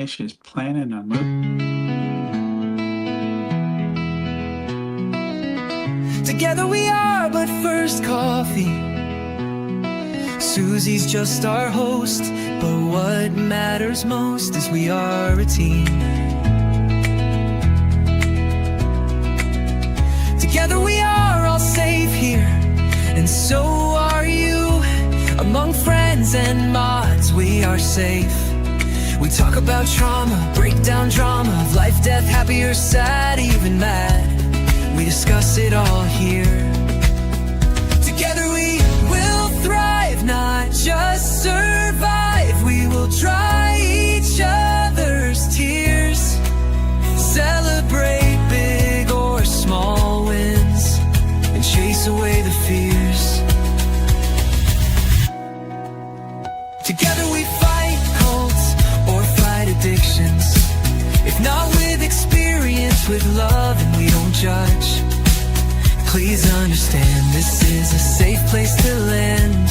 She's planning on moving. Together we are but first coffee. Susie's just our host, but what matters most is we are a team. Together we are all safe here, and so are you. Among friends and mods we are safe. We talk about trauma, break down drama of life, death, happy or sad, even mad. We discuss it all here. Together we will thrive, not just survive. We will dry each other's tears, celebrate big or small wins, and chase away the fears. Together we fight cults or fight addictions. If not with experience, with love, and we don't judge. Please understand, this is a safe place to land.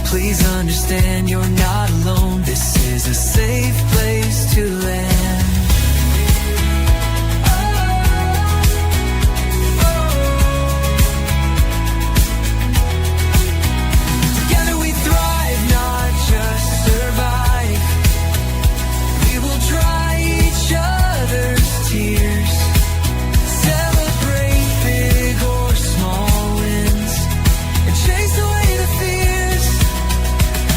Please understand, you're not alone. This is a safe place to land. Together we thrive, not just survive. We will dry each other's tears, celebrate big or small wins, and chase away the fears.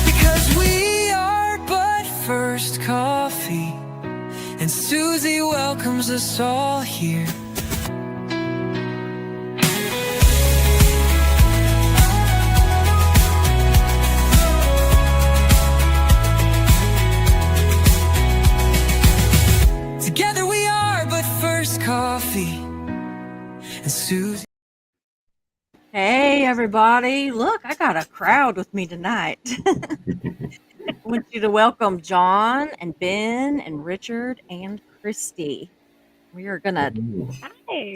Because we are but first coffee, and Susie welcomes us all here. Together we are but first coffee, and Susie. Hey everybody, look, I got a crowd with me tonight. I want you to welcome John and Ben and Richard and Christy. We are going to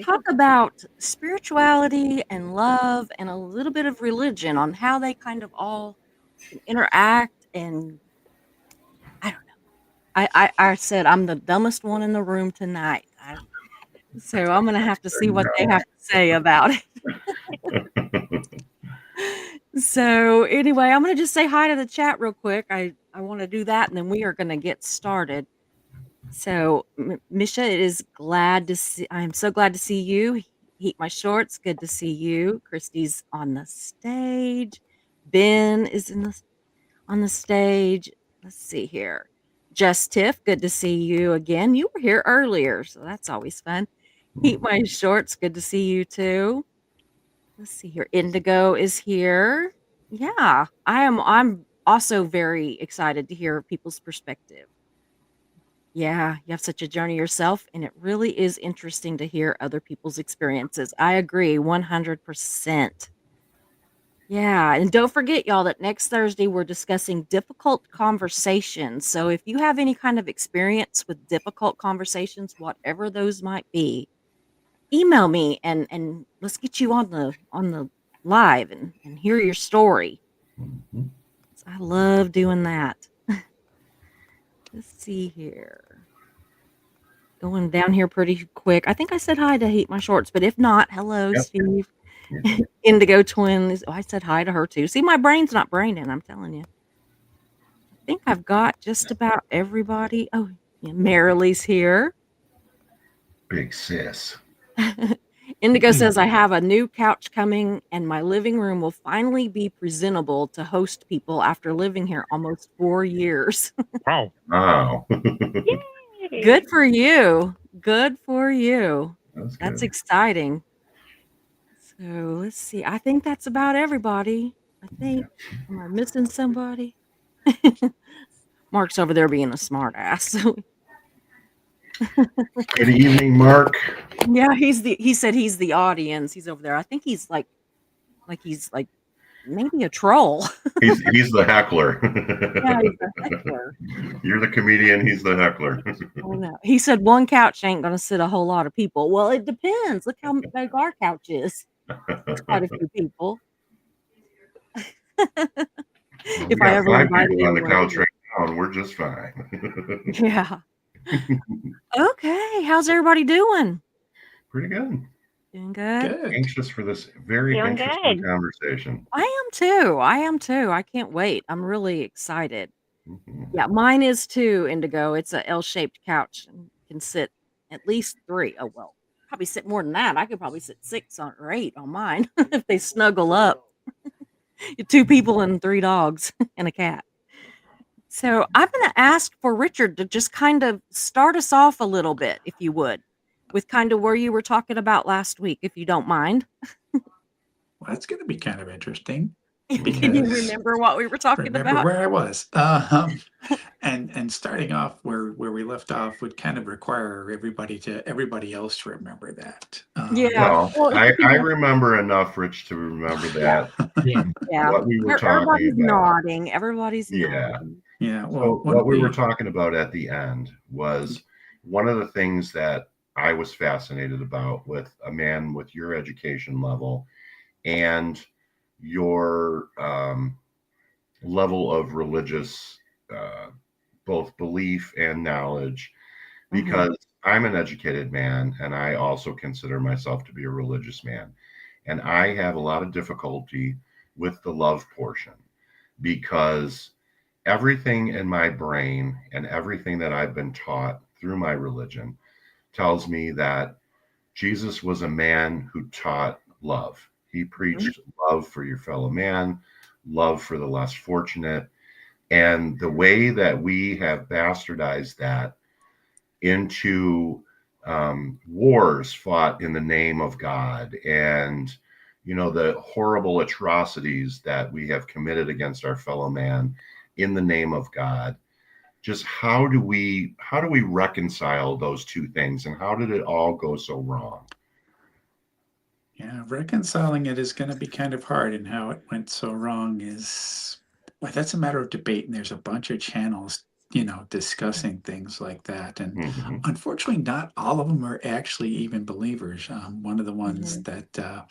talk about spirituality and love and a little bit of religion, on how they kind of all interact. And I don't know. I said I'm the dumbest one in the room tonight. So I'm going to have to see what they have to say about it. So anyway, I'm going to just say hi to the chat real quick. I want to do that, and then we are going to get started. So Misha, it is glad to see. I'm so glad to see you. Heat my shorts. Good to see you. Christy's on the stage. Ben is on the stage. Let's see here. Just Tiff, good to see you again. You were here earlier, so that's always fun. Heat my shorts. Good to see you too. Let's see here. Indigo is here. Yeah, I'm also very excited to hear people's perspective. Yeah, you have such a journey yourself, and it really is interesting to hear other people's experiences. I agree 100%. Yeah, and don't forget, y'all, that next Thursday we're discussing difficult conversations. So if you have any kind of experience with difficult conversations, whatever those might be, email me and let's get you on the live and hear your story. I love doing that. Let's see here. Going down here pretty quick. I think I said hi to Heat My Shorts, but if not, hello, yep. Steve. Indigo Twins. Oh, I said hi to her too. See, my brain's not braining, I'm telling you. I think I've got just about everybody. Oh, yeah, Marilee's here. Big sis. Indigo says, I have a new couch coming, and my living room will finally be presentable to host people after living here almost 4 years. Wow. Wow. Good for you. Good for you. That's exciting. So let's see. I think that's about everybody. I think. Am I missing somebody? Mark's over there being a smart ass. Good evening, Mark. Yeah, he said he's the audience. He's over there. I think he's like he's like maybe a troll. He's the heckler. Yeah, he's the heckler. You're the comedian, he's the heckler. Oh, no. He said one couch ain't gonna sit a whole lot of people. Well, it depends. Look how big our couch is. It's quite a few people. If I ever invited you on the couch right down. We're just fine. Yeah. Okay. How's everybody doing? Pretty good. Doing good? Good. Anxious for this very Doing interesting good. conversation. I am too. I am too. I can't wait. I'm really excited. Mhm. Yeah, mine is too, Indigo. It's a L-shaped couch and can sit at least 3. Oh, well, probably sit more than that. I could probably sit 6 on or 8 on mine if they snuggle up. 2 people and 3 dogs and a cat. So I'm going to ask for Richard to just kind of start us off a little bit, if you would, with kind of where you were talking about last week, if you don't mind. Well, that's going to be kind of interesting. Can you Because remember what we were talking remember about? where I was. And starting off where we left off would kind of require everybody else to remember that. Yeah. Well, Well, I remember enough, Rich, to remember that. Yeah. Yeah. What we were Everybody's talking about. nodding. Everybody's Yeah. nodding. Yeah. So Well, what we were talking about at the end was one of the things that I was fascinated about with a man with your education level and your level of religious both belief and knowledge, Mhm. because I'm an educated man and I also consider myself to be a religious man. And I have a lot of difficulty with the love portion because everything in my brain and everything that I've been taught through my religion tells me that Jesus was a man who taught love. He preached love for your fellow man, love for the less fortunate. And the way that we have bastardized that into wars fought in the name of God and the horrible atrocities that we have committed against our fellow man in the name of God. Just how do we reconcile those two things, and how did it all go so wrong? Yeah, reconciling it is going to be kind of hard, and how it went so wrong is, well, that's a matter of debate, and there's a bunch of channels, discussing things like that. And Mhm. unfortunately, not all of them are actually even believers. One of the ones that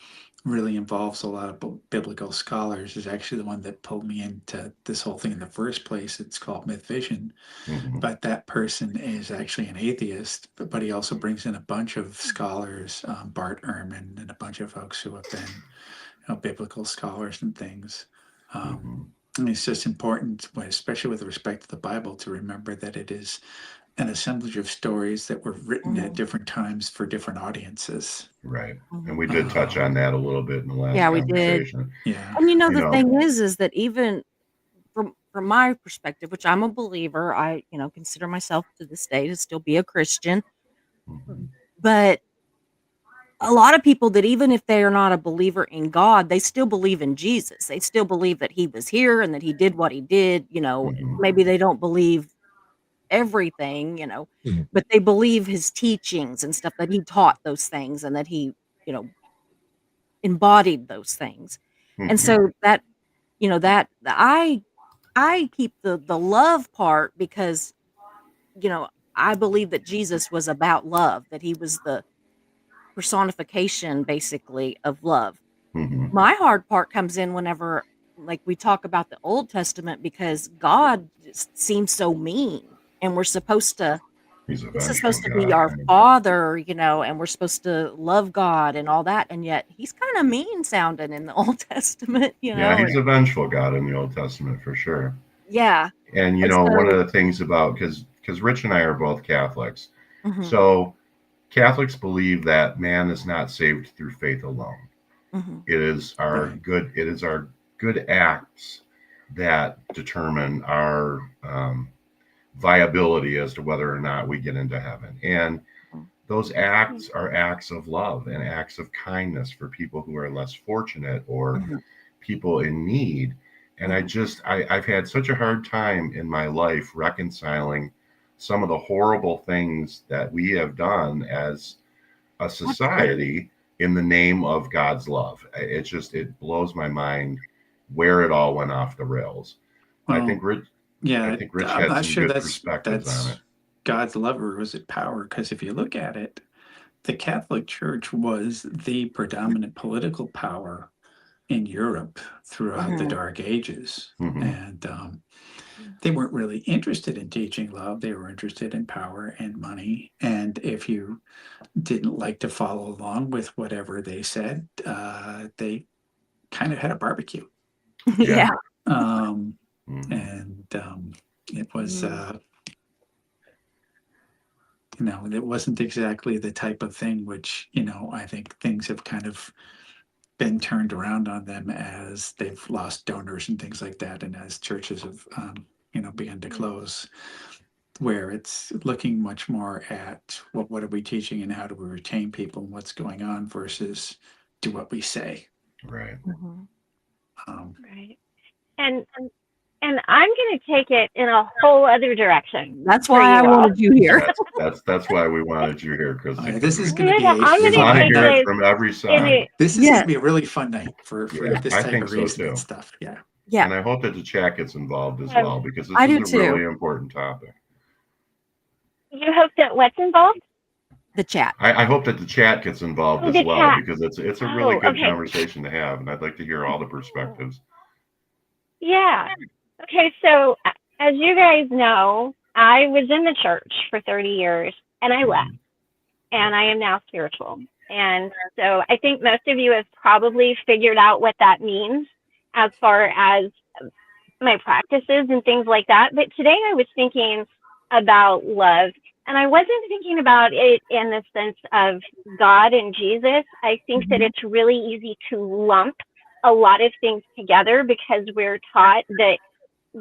really involves a lot of biblical scholars is actually the one that pulled me into this whole thing in the first place. It's called Myth Vision. Mhm. But that person is actually an atheist, but he also brings in a bunch of scholars, Bart Ehrman and a bunch of folks who have been biblical scholars and things. Mhm. And it's just important, especially with respect to the Bible, to remember that it is an assemblage of stories that were written at different times for different audiences. Right. And Mhm. we did touch on that a little bit in the last Yeah, we did. conversation. Yeah. And You the know, thing is that even from my perspective, which I'm a believer, I consider myself to this day to still be a Christian, mhm. but a lot of people that even if they are not a believer in God, they still believe in Jesus. They still believe that he was here and that he did what he did. Mhm. Maybe they don't believe everything, Mhm. but they believe his teachings and stuff, that he taught those things and that he, you know, embodied those things. And Mhm. so that, that I keep the love part because, I believe that Jesus was about love, that he was the personification basically of love. Mhm. My hard part comes in whenever like we talk about the Old Testament because God just seems so mean and we're supposed to He's a this is vengeful supposed to be God. our father, and we're supposed to love God and all that, and yet he's kind of mean sounding in the Old Testament, Yeah, he's and a vengeful God in the Old Testament for sure. yeah. And And one of so the things about because Rich and I are both Catholics, mhm, so Catholics believe that man is not saved through faith alone. mhm, It is Right. our good acts that determine our viability as to whether or not we get into heaven. And mhm, those acts are acts of love and acts of kindness for people who are less fortunate or mhm, people in need. And mhm. I've had such a hard time in my life reconciling some of the horrible things that we have done as a Absolutely. society in the name of God's love. It blows my mind where it all went off the rails. I Well, think Rich I yeah, think Rich I'm had not some sure good that's perspectives on it. God's love, or was it power? Because if you look at it, the Catholic Church was the predominant political power in Europe throughout the Mhm, Dark Ages. Hmm. And they weren't really interested in teaching love. They were interested in power and money. And if you didn't like to follow along with whatever they said, they kind of had a barbecue. Yeah. Um, Mhm. and it was, Mm. it wasn't exactly the type of thing which, I think things have kind of been turned around on them as they've lost donors and things like that, and as churches have, begun to close, where it's looking much more at what are we teaching and how do we retain people and what's going on versus do what we say. Right. Mhm. Um, Right. And I'm going to take it in a whole other direction. That's for why I you all. wanted you here. That's why we wanted you here, Christy. this is going to be I'm We gonna want to take hear it this from every in side. a, this is Yeah. going to be a really fun night for Yeah, this I type think of so, reason too. and stuff. Yeah. Yeah. And I hope that the chat gets involved as Um, well, because this I do is a too. really important topic. you hope that what's involved? The chat. I hope that the chat gets involved Oh, as the well, chat. because it's a really Oh, good okay. conversation to have, and I'd like to hear all the perspectives. Yeah. Okay, so as you guys know, I was in the church for 30 years and I left, and I am now spiritual. And so I think most of you have probably figured out what that means as far as my practices and things like that. But today I was thinking about love, and I wasn't thinking about it in the sense of God and Jesus. I think that it's really easy to lump a lot of things together because we're taught that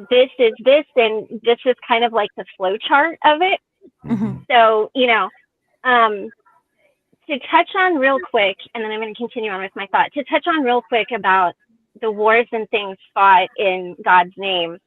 this is this and this is kind of like the flow chart of it. Mhm. So, to touch on real quick, and then I'm going to continue on with my thought, to touch on real quick about the wars and things fought in God's name,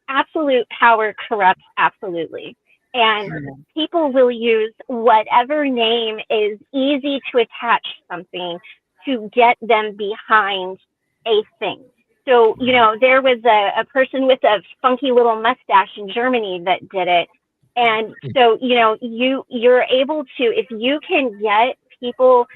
absolute power corrupts absolutely. And people will use whatever name is easy to attach something to get them behind a thing. So, there was a person with a funky little mustache in Germany that did it. And so, you're able to, if you can get people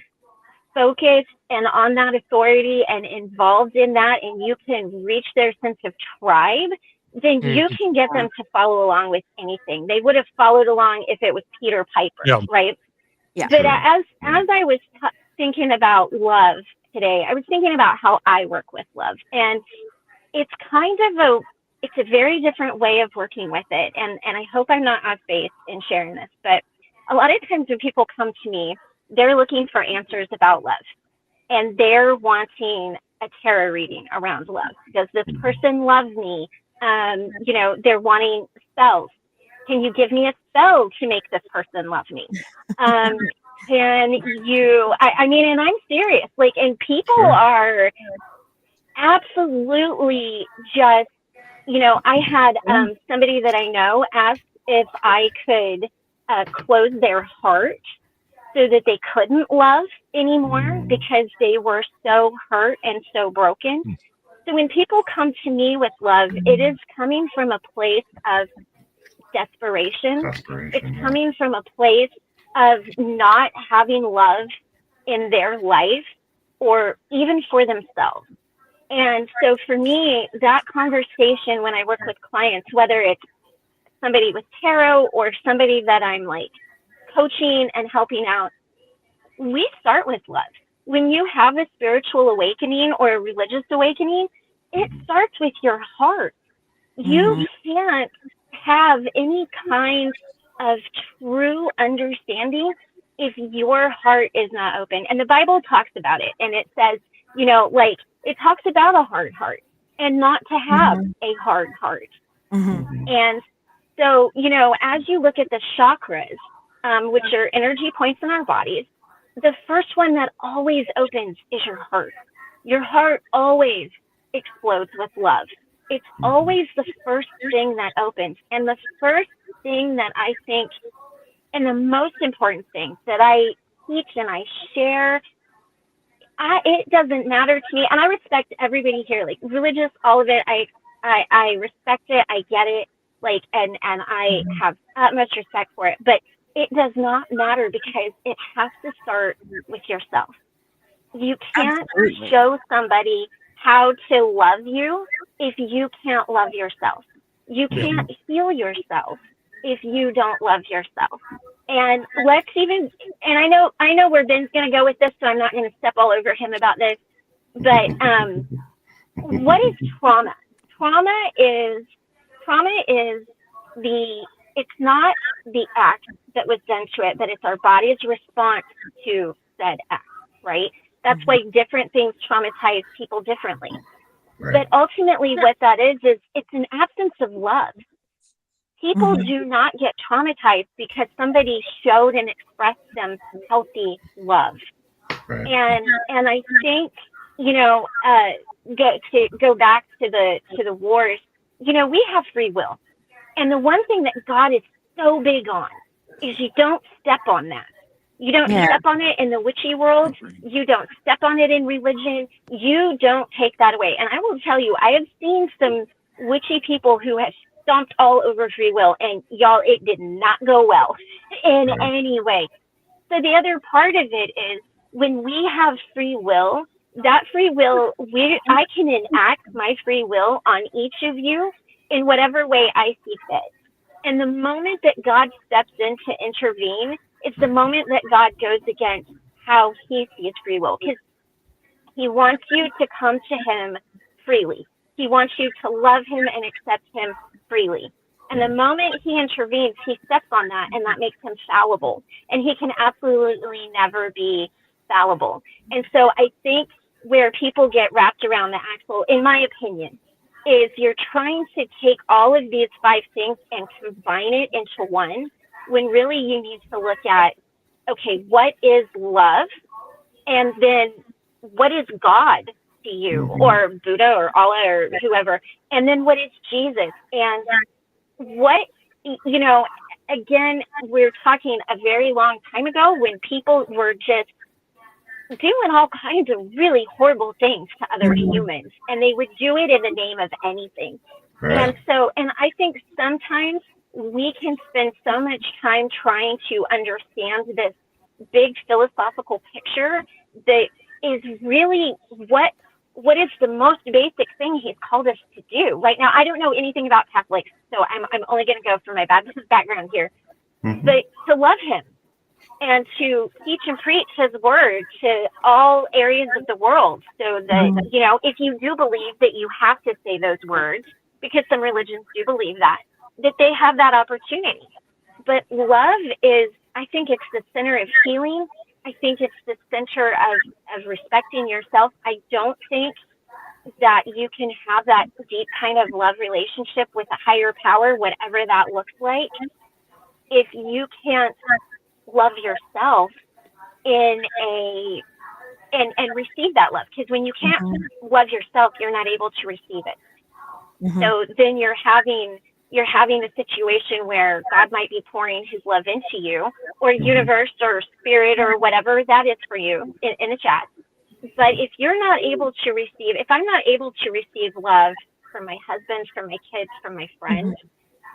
focused and on that authority and involved in that, and you can reach their sense of tribe, then you can get them to follow along with anything. They would have followed along if it was Peter Piper, Yeah. right? Yeah. But Sure. as I was thinking about love today, I was thinking about how I work with love, and it's kind of it's a very different way of working with it. And I hope I'm not off base in sharing this, but a lot of times when people come to me, they're looking for answers about love, and they're wanting a tarot reading around love. Does this person love me? They're wanting spells. Can you give me a spell to make this person love me? Can you, and I'm serious, and people Sure. are absolutely just, I had somebody that I know ask if I could close their heart so that they couldn't love anymore because they were so hurt and so broken. So when people come to me with love, it is coming from a place of desperation. It's Desperation. Yeah. coming from a place of not having love in their life or even for themselves. And so for me, that conversation when I work with clients, whether it's somebody with tarot or somebody that I'm like coaching and helping out, we start with love. When you have a spiritual awakening or a religious awakening, it starts with your heart. You can't have any kind of true understanding if your heart is not open. And the Bible talks about it, and it says, it talks about a hard heart and not to have a hard heart. And so, as you look at the chakras, which are energy points in our bodies, the first one that always opens is your heart. Your heart always explodes with love. It's always the first thing that opens. And the first thing that I think, and the most important thing that I teach and I share, it doesn't matter to me. And I respect everybody here, like religious, all of it. I respect it. I get it. And I have utmost respect for it. But it does not matter because it has to start with yourself. You can't show somebody how to love you if you can't love yourself. You can't heal yourself if you don't love yourself. And let's even, and I know where Ben's going to go with this, so I'm not going to step all over him about this. But what is trauma? Trauma is it's not the act that was done to it, but it's our body's response to said act, right? That's why different things traumatize people differently. Right. But ultimately what that is it's an absence of love. People do not get traumatized because somebody showed and expressed them healthy love. Right. And I think, go back to the wars, we have free will. And the one thing that God is so big on is you don't step on that. You don't step on it in the witchy world. You don't step on it in religion. You don't take that away. And I will tell you, I have seen some witchy people who have stomped all over free will, and y'all, it did not go well in any way. So the other part of it is when we have free will, that free will, I can enact my free will on each of you in whatever way I see fit. And the moment that God steps in to intervene, it's the moment that God goes against how he sees free will, because he wants you to come to him freely. He wants you to love him and accept him freely. And the moment he intervenes, he steps on that, and that makes him fallible. And he can absolutely never be fallible. And so I think where people get wrapped around the axle, in my opinion, is you're trying to take all of these 5 things and combine it into one, when really you need to look at, okay, what is love? And then what is God to you, or Buddha or Allah or whoever? And then what is Jesus? And what, again, we're talking a very long time ago when people were just doing all kinds of really horrible things to other humans, and they would do it in the name of anything. Right. And I think sometimes we can spend so much time trying to understand this big philosophical picture that is really what is the most basic thing he's called us to do. Right now, I don't know anything about Catholics, so I'm only going to go for my Baptist background here. But to love him and to teach and preach his word to all areas of the world, so that, if you do believe that you have to say those words, because some religions do believe that they have that opportunity. But love is, I think it's the center of healing. I think it's the center of respecting yourself. I don't think that you can have that deep kind of love relationship with a higher power, whatever that looks like, if you can't love yourself and receive that love. Because when you can't love yourself, you're not able to receive it. So then you're having a situation where God might be pouring his love into you, or universe or spirit or whatever that is for you in the chat. But if you're not able to receive, if I'm not able to receive love from my husband, from my kids, from my friends,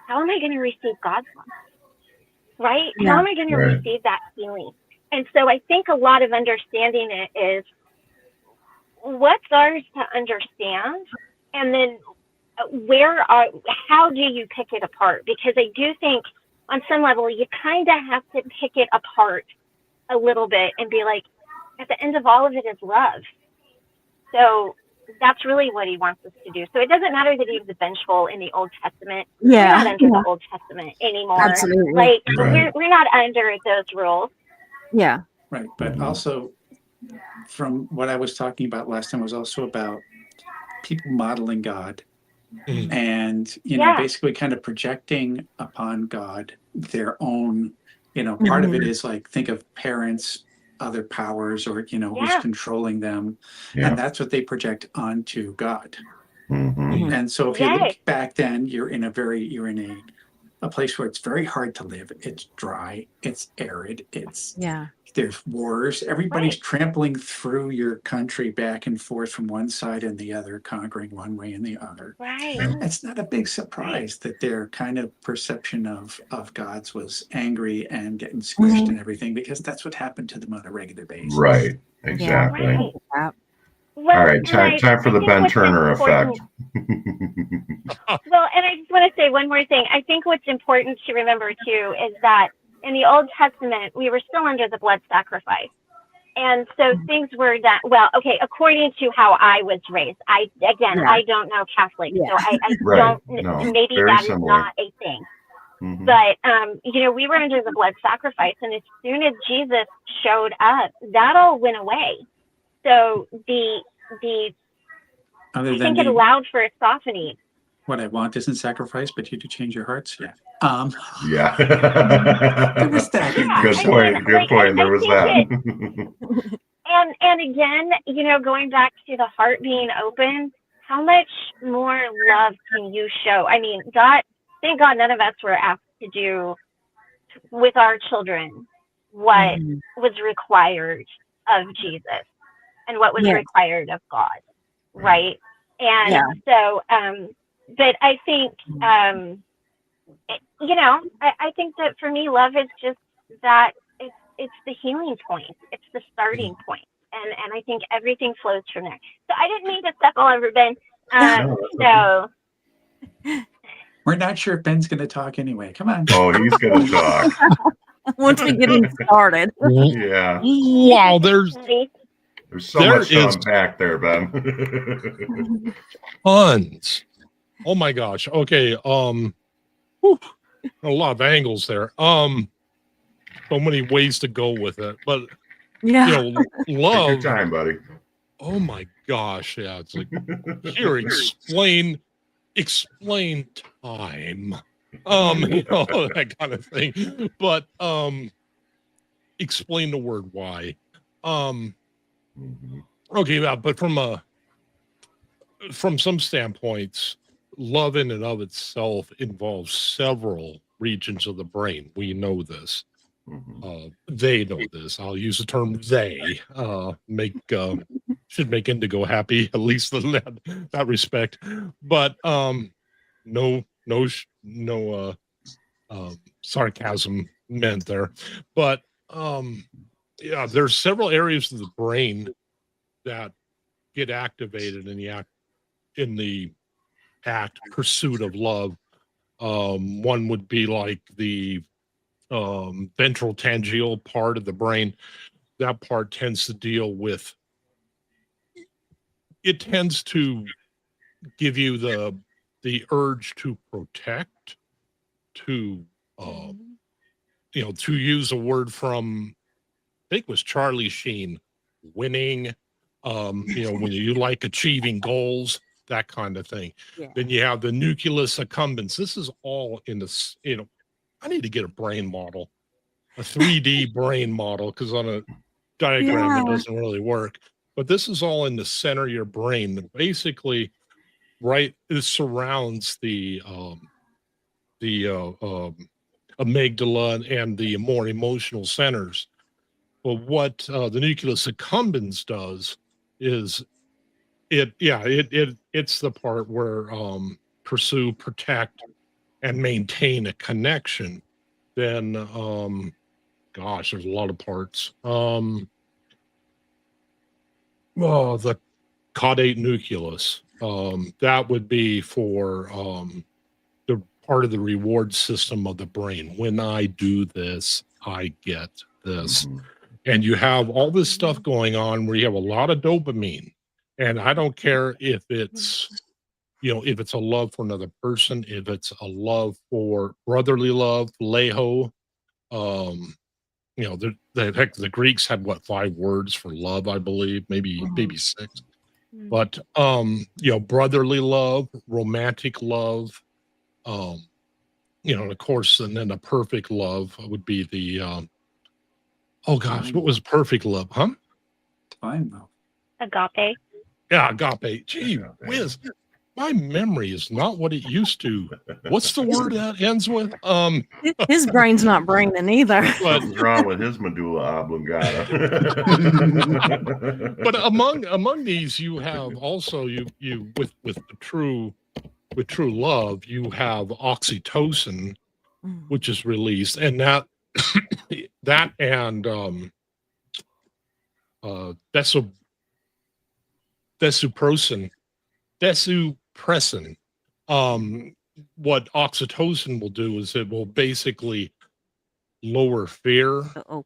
how am I going to receive God's love? Right? How am I going to receive that healing? And so I think a lot of understanding it is what's ours to understand, and then how do you pick it apart? Because I do think on some level you kind of have to pick it apart a little bit and be like, at the end of all of it is love. So that's really what he wants us to do. So it doesn't matter that he was vengeful in the Old Testament. We're not under the Old Testament anymore. Absolutely. Like we're not under those rules. Yeah. Right. But also, from what I was talking about last time, was also about people modeling God. And, basically kind of projecting upon God their own, part of it is like, think of parents, other powers, or, who's controlling them. And that's what they project onto God. And so if you look back then, you're in a place where it's very hard to live. It's dry, it's arid, there's wars. Everybody's trampling through your country back and forth from one side and the other, conquering one way and the other. Right. It's not a big surprise that their kind of perception of God's was angry and getting squished and everything, because that's what happened to them on a regular basis. Right. Exactly. Right. All right. Time for the Ben Turner effect. Well, and I just want to say one more thing. I think what's important to remember too is that in the Old Testament, we were still under the blood sacrifice. And so things were done, well, okay, according to how I was raised. I don't know Catholic, Yeah. so I Right. don't, No, maybe very that is similar. not a thing. Mhm. But, we were under the blood sacrifice, and as soon as Jesus showed up, that all went away. So Other I than think it the allowed for a softening. what I want isn't sacrifice, but you to change your hearts. Yeah. Yeah. There was that in Yeah, there. Good I somewhere. point. Good point. There was think that. And again, going back to the heart being open, how much more love can you show? I mean, God, thank God none of us were asked to do with our children what Mhm. was required of Jesus and what was Yes. required of God, right? And Yeah. so, but I think, I think that for me, love is just that it's the healing point. It's the starting point. And I think everything flows from there. So I didn't mean to step all over Ben. No, that's So We're not sure if Ben's going to talk anyway. Come on. Oh, he's gonna talk. Once we get him started. Yeah. Wow, there's There's so There much to is- unpack there, Ben. tons. Oh my gosh. Okay. Whew, a lot of angles there. So many ways to go with it. But Yeah. you know, Take your love. time, buddy. Oh my gosh. Yeah. It's like here, explain time. That kind of thing. But explain the word why. Mhm. Okay, yeah, but from some standpoints, love in and of itself involves several regions of the brain. We know this. Mhm. They know this. I'll use the term they. Should make Indigo happy, at least in that respect. But no sarcasm meant there. But yeah, there's several areas of the brain that get activated in the pursuit of love. One would be like the ventral tangial part of the brain. That part tends to deal with. It tends to give you the urge to protect, to to use a word from I think it was Charlie Sheen, winning. When you like achieving goals, that kind of thing. Yeah. Then you have the nucleus accumbens. This is all in this, I need to get a brain model, a 3D brain model, because on a diagram Yeah. it doesn't really work. But this is all in the center of your brain. Basically, right, it surrounds the amygdala and the more emotional centers. But what the nucleus accumbens does is it's the part where pursue, protect, and maintain a connection. Then gosh, there's a lot of parts. The caudate nucleus. That would be for the part of the reward system of the brain. When I do this, I get this. Mhm. And you have all this stuff going on where you have a lot of dopamine. And I don't care if it's a love for another person, if it's a love for brotherly love, leho. The Greeks had 5 words for love, I believe, maybe 6. But brotherly love, romantic love, and of course, and then a perfect love would be the oh gosh, what was perfect love? Huh? Fine, though. agape. Yeah, agape. Gee whiz. My memory is not what it used to. What's the word that ends with? His brain's not braining either. But Something's wrong with his medulla oblongata. but among these, you have also you with true love, you have oxytocin, which is released, and that and desuprosin. vasopressin. What oxytocin will do is it will basically lower fear, Oh,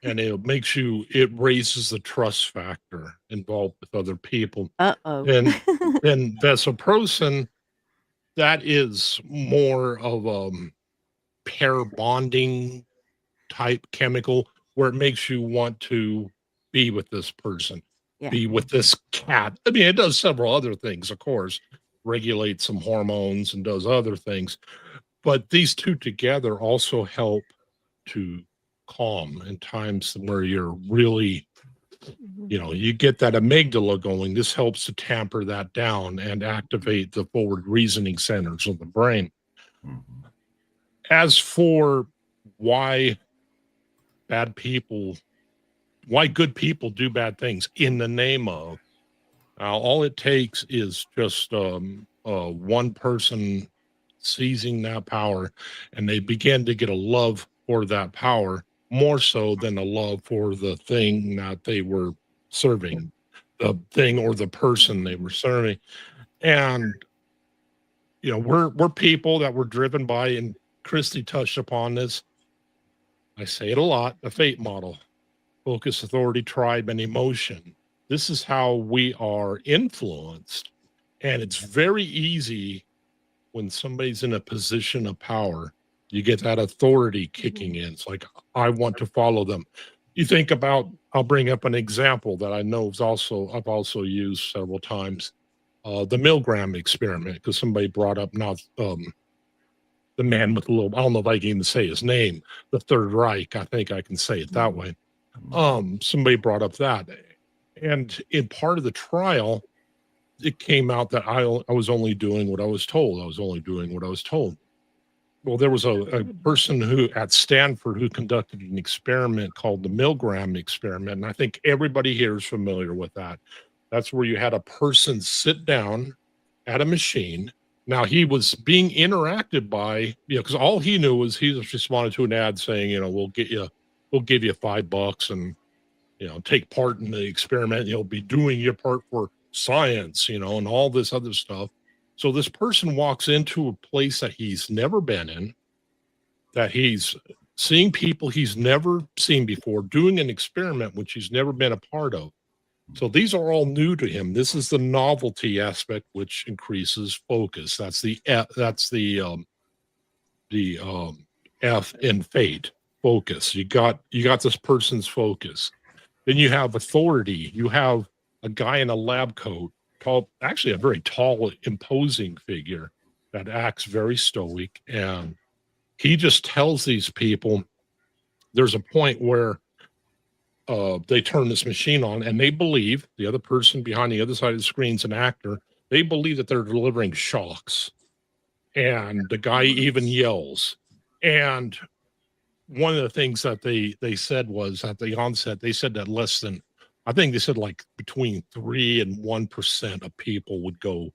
and it raises the trust factor involved with other people. uh-oh. And then vasopressin, that is more of a pair bonding type chemical where it makes you want to be with this person, Yeah. be with this cat. I mean, it does several other things, of course, regulates some hormones and does other things. But these two together also help to calm in times where you're really, you get that amygdala going. This helps to tamper that down and activate the forward reasoning centers of the brain. Mhm. As for why good people do bad things in the name of, all it takes is just one person seizing that power, and they begin to get a love for that power more so than a love for the thing that they were serving, the thing or the person they were serving. And we're people that were driven by, and Christy touched upon this, I say it a lot, the fate model: focus, authority, tribe, and emotion. This is how we are influenced. And it's very easy when somebody's in a position of power, you get that authority kicking in. It's like, I want to follow them. You think about, I'll bring up an example that I know I've also used several times, the Milgram experiment, because somebody brought up the man with the little, I don't know if I can even say his name, the Third Reich. I think I can say it that way. Somebody brought up that. And in part of the trial, it came out that I was only doing what I was told. Well, there was a person who at Stanford who conducted an experiment called the Milgram experiment. And I think everybody here is familiar with that. That's where you had a person sit down at a machine. Now he was being interacted by, because all he knew was he just responded to an ad saying, we'll give you $5 and, take part in the experiment. You'll be doing your part for science, and all this other stuff. So this person walks into a place that he's never been in, that he's seeing people he's never seen before, doing an experiment which he's never been a part of. So these are all new to him. This is the novelty aspect, which increases focus. That's the F in fate, focus. You got this person's focus. Then you have authority. You have a guy in a lab coat, actually a very tall, imposing figure that acts very stoic. And he just tells these people, there's a point where they turn this machine on and they believe, the other person behind the other side of the screen's an actor, they believe that they're delivering shocks. And the guy even yells. And one of the things that they said was at the onset, they said that less than, I think they said like between 3 and 1% of people would go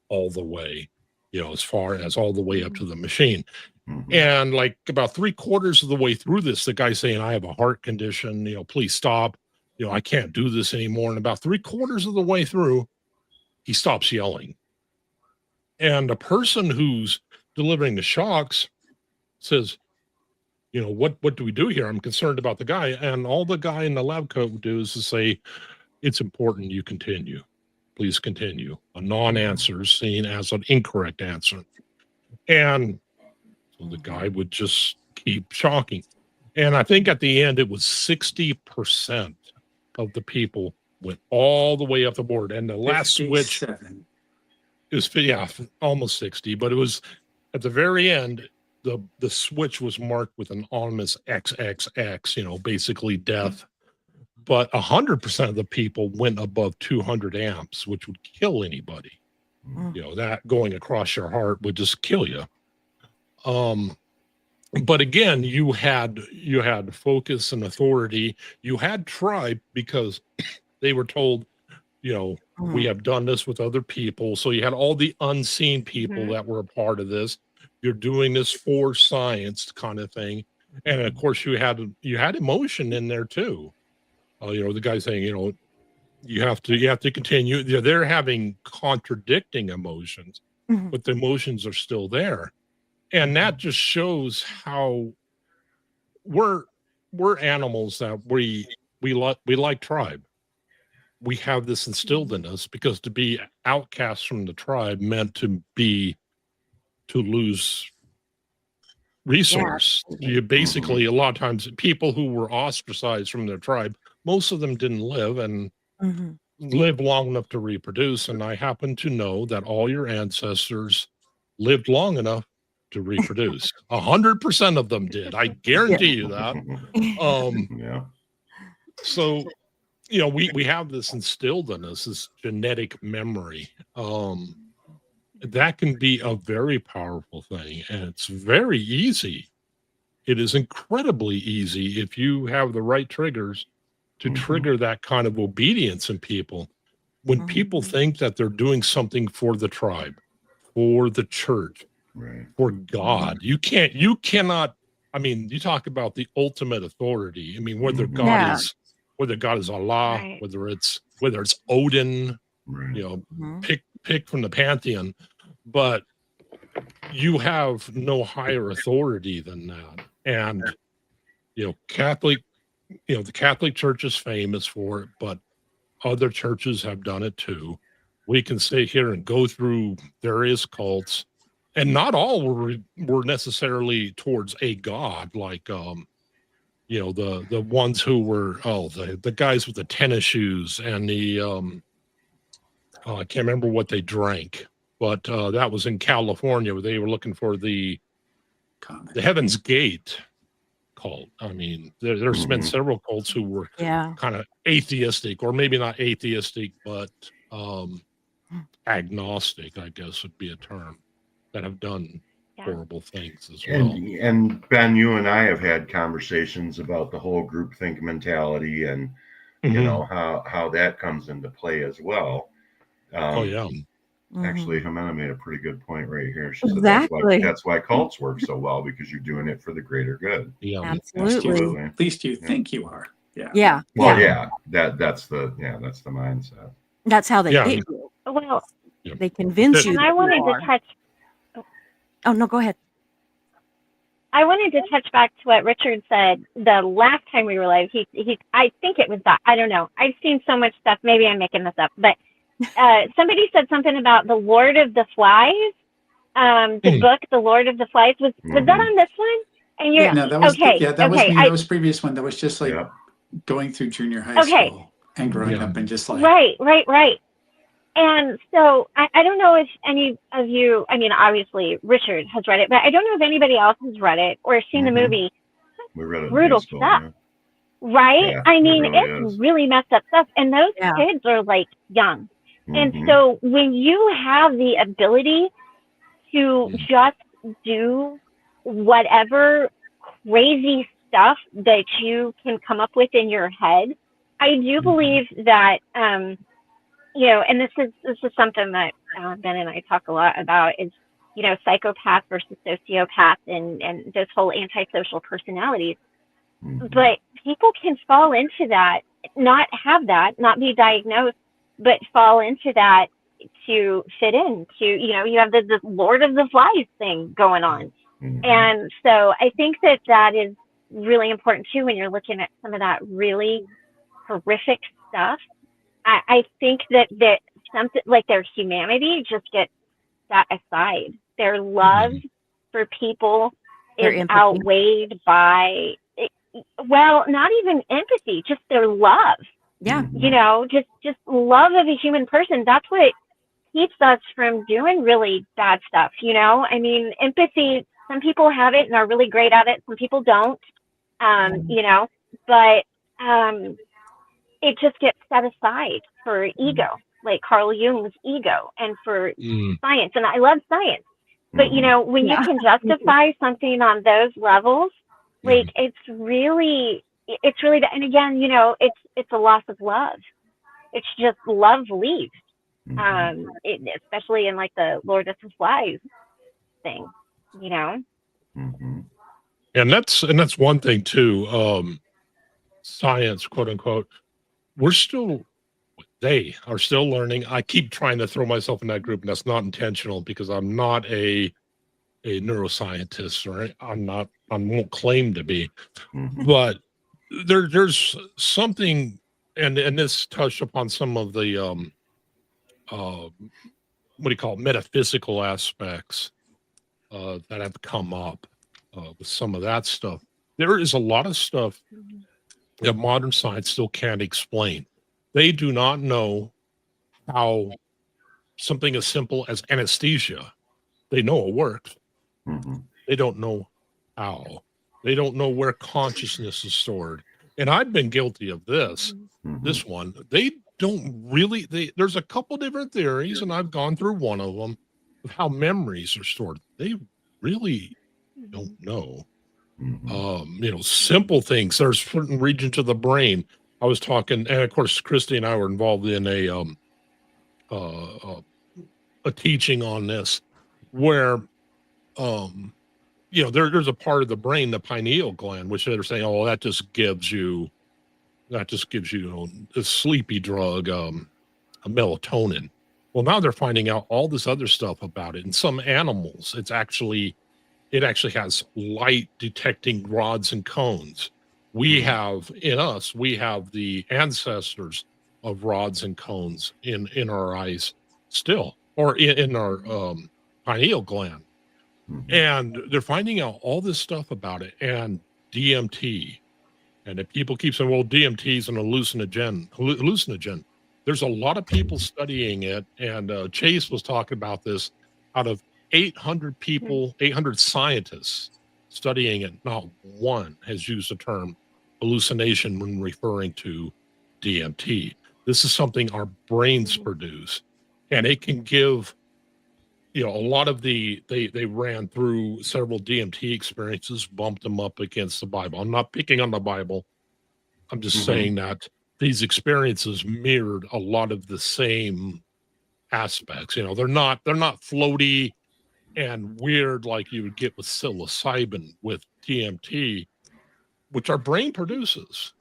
all the way, as far as all the way up to the machine. Mhm. And like about 3/4 of the way through this, the guy's saying, I have a heart condition, please stop. I can't do this anymore. And about 3/4 of the way through, he stops yelling. And the person who's delivering the shocks says, what do we do here? I'm concerned about the guy. And all the guy in the lab coat would do is to say, it's important you continue. Please continue. A non-answer is seen as an incorrect answer. And so the guy would just keep shocking. And I think at the end, it was 60% of the people went all the way up the board. And the last switch 57. is, almost 60. But it was at the very end, the switch was marked with an ominous XXX, basically death. But 100% of the people went above 200 amps, which would kill anybody. That going across your heart would just kill you. But again, you had focus and authority. You had tribe because they were told, we have done this with other people. So you had all the unseen people that were a part of this. You're doing this for science kind of thing. And of course you had emotion in there too. The guy saying, You have to continue. They're having contradicting emotions, Mhm. but the emotions are still there. And that just shows how we're animals that we like tribe. We have this instilled in us because to be outcast from the tribe meant to lose resource. You basically, a lot of times, people who were ostracized from their tribe, most of them didn't live and Mhm. live long enough to reproduce. And I happen to know that all your ancestors lived long enough to reproduce. 100% of them did. I guarantee you that. Um, Yeah. so we have this instilled in us, this genetic memory. That can be a very powerful thing, and it's very easy. It is incredibly easy if you have the right triggers to trigger that kind of obedience in people. When people think that they're doing something for the tribe, for the church, Right. for God, you cannot. I mean, you talk about the ultimate authority. I mean, whether Yeah. whether God is Allah, Right. whether it's Odin, Right. Mhm. pick from the pantheon, but you have no higher authority than that. And Catholic, the Catholic Church is famous for it, but other churches have done it too. We can sit here and go through various cults, and not all were necessarily towards a god, like the ones who were the guys with the tennis shoes and the I can't remember what they drank, but that was in California where they were looking for the Comment. Heaven's Gate cult. I mean, there's been Mhm. several cults who were Yeah. kind of atheistic, or maybe not atheistic, but agnostic, I guess would be a term, that have done Yeah. horrible things as well. And Ben, you and I have had conversations about the whole groupthink mentality, and you know how that comes into play as well. Oh yeah. Actually, Jimena made a pretty good point right here. She said Exactly. that's why cults work so well, because you're doing it for the greater good. Yeah. Absolutely. At least you think you are. Yeah. Yeah. Well, Yeah. that's the mindset. That's how they Yeah. get you. Well, They convince you. and that I you wanted are. to touch. Oh no, go ahead. I wanted to touch back to what Richard said the last time we were live. He I think it was that. I don't know. I've seen so much stuff. Maybe I'm making this up, but somebody said something about the Lord of the Flies. The book, The Lord of the Flies, was that on this one? And you're No, that was okay. that was okay, me. That was previous one. That was just like Yeah. going through junior high Okay. school and growing up and just like Right. And so I don't know if any of you, I mean, obviously Richard has read it, but I don't know if anybody else has read it or seen the movie. We read it. Brutal in high school, stuff. yeah. Right? Yeah, I mean, it really it's is. really messed up stuff. And those Yeah. kids are like young. And Mhm. so when you have the ability to just do whatever crazy stuff that you can come up with in your head, I do believe that, and this is something that Ben and I talk a lot about is, psychopath versus sociopath and this whole antisocial personalities. Mhm. But people can fall into that, not have that, not be diagnosed, but fall into that to fit in to, you have the Lord of the Flies thing going on. Mhm. And so I think that is really important too when you're looking at some of that really horrific stuff. I think that something like their humanity just gets set aside. Their love for people Their is empathy. outweighed by, well, not even empathy, just their love. Yeah. Mhm. Just love of a human person. That's what keeps us from doing really bad stuff. I mean, empathy, some people have it and are really great at it. Some people don't, but it just gets set aside for ego, like Carl Jung's ego, and for science. And I love science. But, when you can justify something on those levels, like it's really, and again, it's a loss of love. It's just love leaves. Especially in like the Lord of the Flies thing, Mhm. And that's one thing too. Science, quote unquote. We're still they are still learning. I keep trying to throw myself in that group, and that's not intentional because I'm not a neuroscientist, or I won't claim to be, Mhm. but there's something, and this touched upon some of the what do you call it, metaphysical aspects that have come up with some of that stuff. There is a lot of stuff that modern science still can't explain. They do not know how something as simple as anesthesia, they know it works. Mhm. They don't know how. They don't know where consciousness is stored. And I've been guilty of this. Mhm. This one, they don't really, there's a couple different theories, and I've gone through one of them of how memories are stored. They really don't know. Mhm. Simple things. There's certain regions of the brain. I was talking, and of course, Christy and I were involved in a teaching on this, where there's a part of the brain, the pineal gland, which they're saying, oh, that just gives you a sleepy drug, a melatonin. Well, now they're finding out all this other stuff about it. In some animals, it actually has light detecting rods and cones. We have the ancestors of rods and cones in our eyes still, or in our pineal gland. Mhm. And they're finding out all this stuff about it, and DMT. And if people keep saying, well, DMT is an hallucinogen. There's a lot of people studying it. And Chase was talking about this. Out of 800 people, 800 scientists studying it, not one has used the term hallucination when referring to DMT. This is something our brains produce, and it can give, a lot of they ran through several DMT experiences, bumped them up against the Bible. I'm not picking on the Bible. I'm just Mhm. saying that these experiences mirrored a lot of the same aspects. They're not floaty and weird like you would get with psilocybin with DMT, which our brain produces.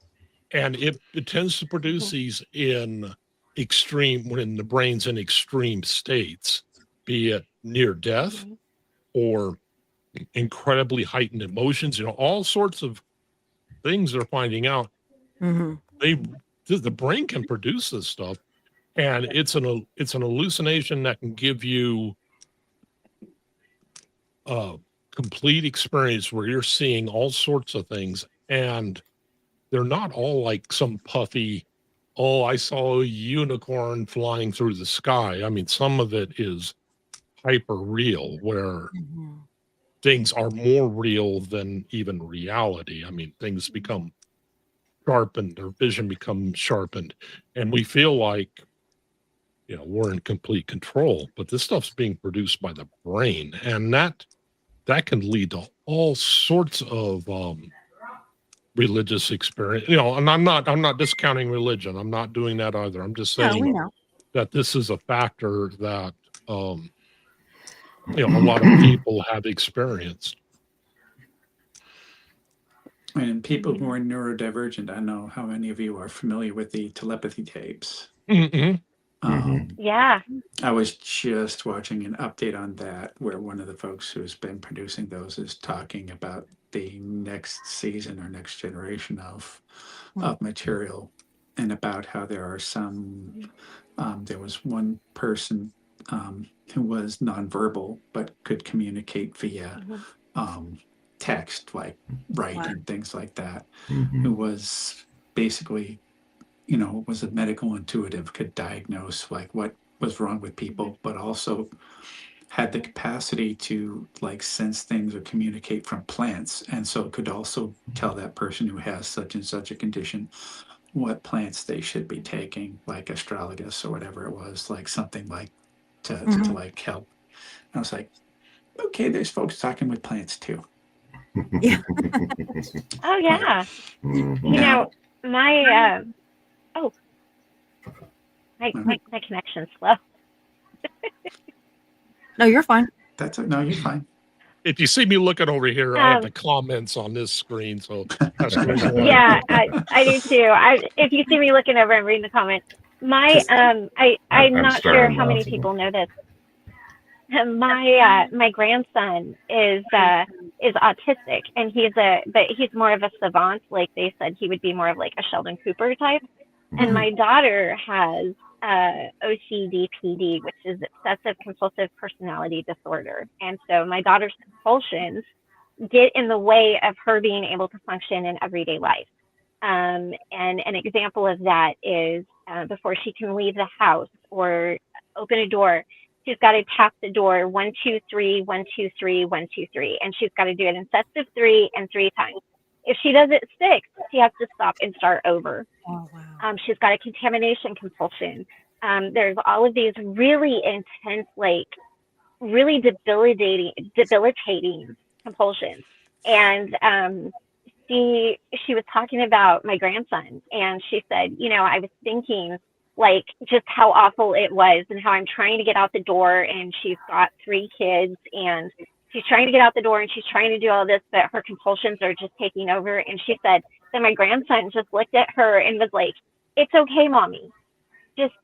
And it tends to produce these in extreme, when the brain's in extreme states, be it near death or incredibly heightened emotions, all sorts of things they're finding out. Mhm. The brain can produce this stuff, and it's an hallucination that can give you a complete experience where you're seeing all sorts of things, and they're not all like some puffy, oh, I saw a unicorn flying through the sky. I mean, some of it is hyper real, where Mhm. things are more real than even reality. I mean, things become sharpened, their vision becomes sharpened, and we feel like, we're in complete control. But this stuff's being produced by the brain, and that can lead to all sorts of religious experience. And I'm not discounting religion. I'm not doing that either. I'm just No, we saying know. that this is a factor that a lot of people have experienced. And people who are neurodivergent, I don't know how many of you are familiar with the telepathy tapes. Mm-hmm. Yeah. I was just watching an update on that where one of the folks who's been producing those is talking about the next season or next generation of material, and about how there are some there was one person who was nonverbal but could communicate via text, like write and things like that, who was basically, was a medical intuitive, could diagnose like what was wrong with people, but also had the capacity to like sense things or communicate from plants, and so could also tell that person who has such and such a condition what plants they should be taking, like astragalus or whatever it was, like something like to like help. And I was like, okay, there's folks talking with plants too. Yeah. Oh yeah. Mhm. You know, my my Mhm. my connection's slow. No, you're fine. No, you're fine. If you see me looking over here, I have the comments on this screen, so that's the reason why. Yeah, I do too. If you see me looking over, I'm reading the comments. My I'm I'm not sure starting how many laughing. people know this. My grandson is autistic, and he's more of a savant. Like they said, he would be more of like a Sheldon Cooper type. And Mhm. my daughter has OCD PD, which is obsessive compulsive personality disorder. And so my daughter's compulsions get in the way of her being able to function in everyday life. And an example of that is before she can leave the house or open a door, she's got to tap the door 1, 2, 3, 1, 2, 3, 1, 2, 3, and she's got to do it in sets of 3 and 3 times. If she does it 6, she has to stop and start over. Oh, wow. She's got a contamination compulsion. There's all of these really intense, like really debilitating compulsions. And she was talking about my grandson, and she said, I was thinking like just how awful it was, and how I'm trying to get out the door, and she's got 3 kids, and she's trying to get out the door, and she's trying to do all this, but her compulsions are just taking over. And she said that my grandson just looked at her and was like, "It's okay, mommy, just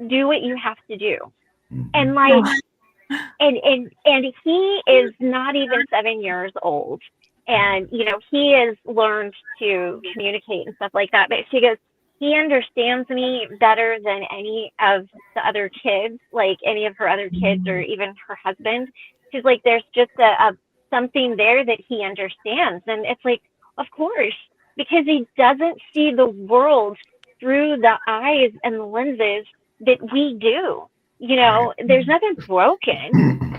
do what you have to do." Mhm. And like, and he is not even 7 years old, and he has learned to communicate and stuff like that. But she goes, he understands me better than any of the other kids, like any of her other kids or even her husband. She's like, there's just a something there that he understands. And it's like, of course, because he doesn't see the world through the eyes and the lenses that we do. There's nothing broken.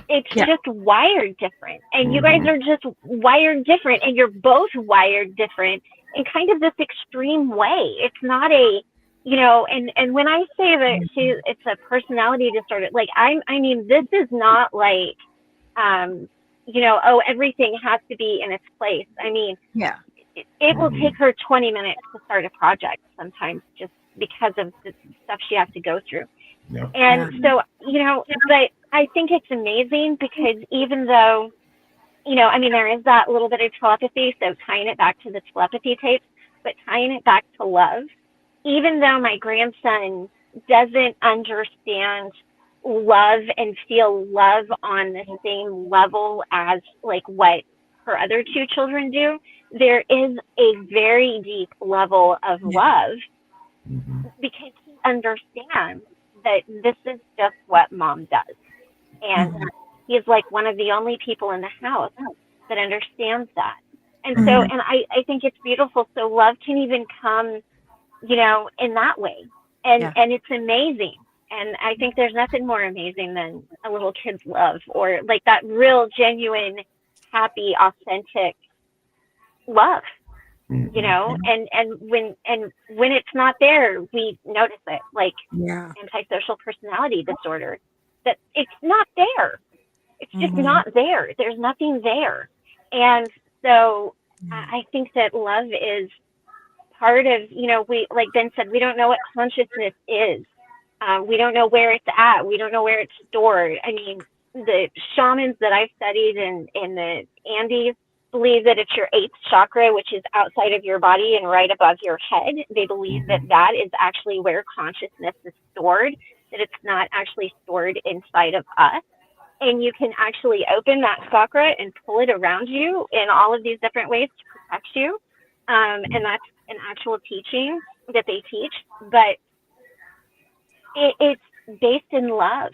It's Yeah. just wired different. And you guys are just wired different, and you're both wired different in kind of this extreme way. It's not and when I say that it's a personality disorder, like I mean, this is not like, oh, everything has to be in its place. I mean, Yeah. it will take her 20 minutes to start a project sometimes, just because of the stuff she has to go through. Yeah. And so, but I think it's amazing because even though, I mean, there is that little bit of telepathy, so tying it back to the telepathy tapes, but tying it back to love, even though my grandson doesn't understand love and feel love on the same level as like what her other 2 children do, there is a very deep level of love Mhm. because he understands that this is just what mom does. And he's like one of the only people in the house that understands that. And so, and I think it's beautiful. So love can even come, in that way. And it's amazing. And I think there's nothing more amazing than a little kid's love, or like that real, genuine, happy, authentic love. Mhm. And when it's not there, we notice it, like Yeah. antisocial personality disorder, that it's not there. It's just not there. There's nothing there. And so I think that love is part of, we, like Ben said, we don't know what consciousness is. We don't know where it's at. We don't know where it's stored. I mean, the shamans that I've studied in the Andes believe that it's your 8th chakra, which is outside of your body and right above your head. They believe that that is actually where consciousness is stored, that it's not actually stored inside of us. And you can actually open that chakra and pull it around you in all of these different ways to protect you. And that's an actual teaching that they teach. But it's based in love.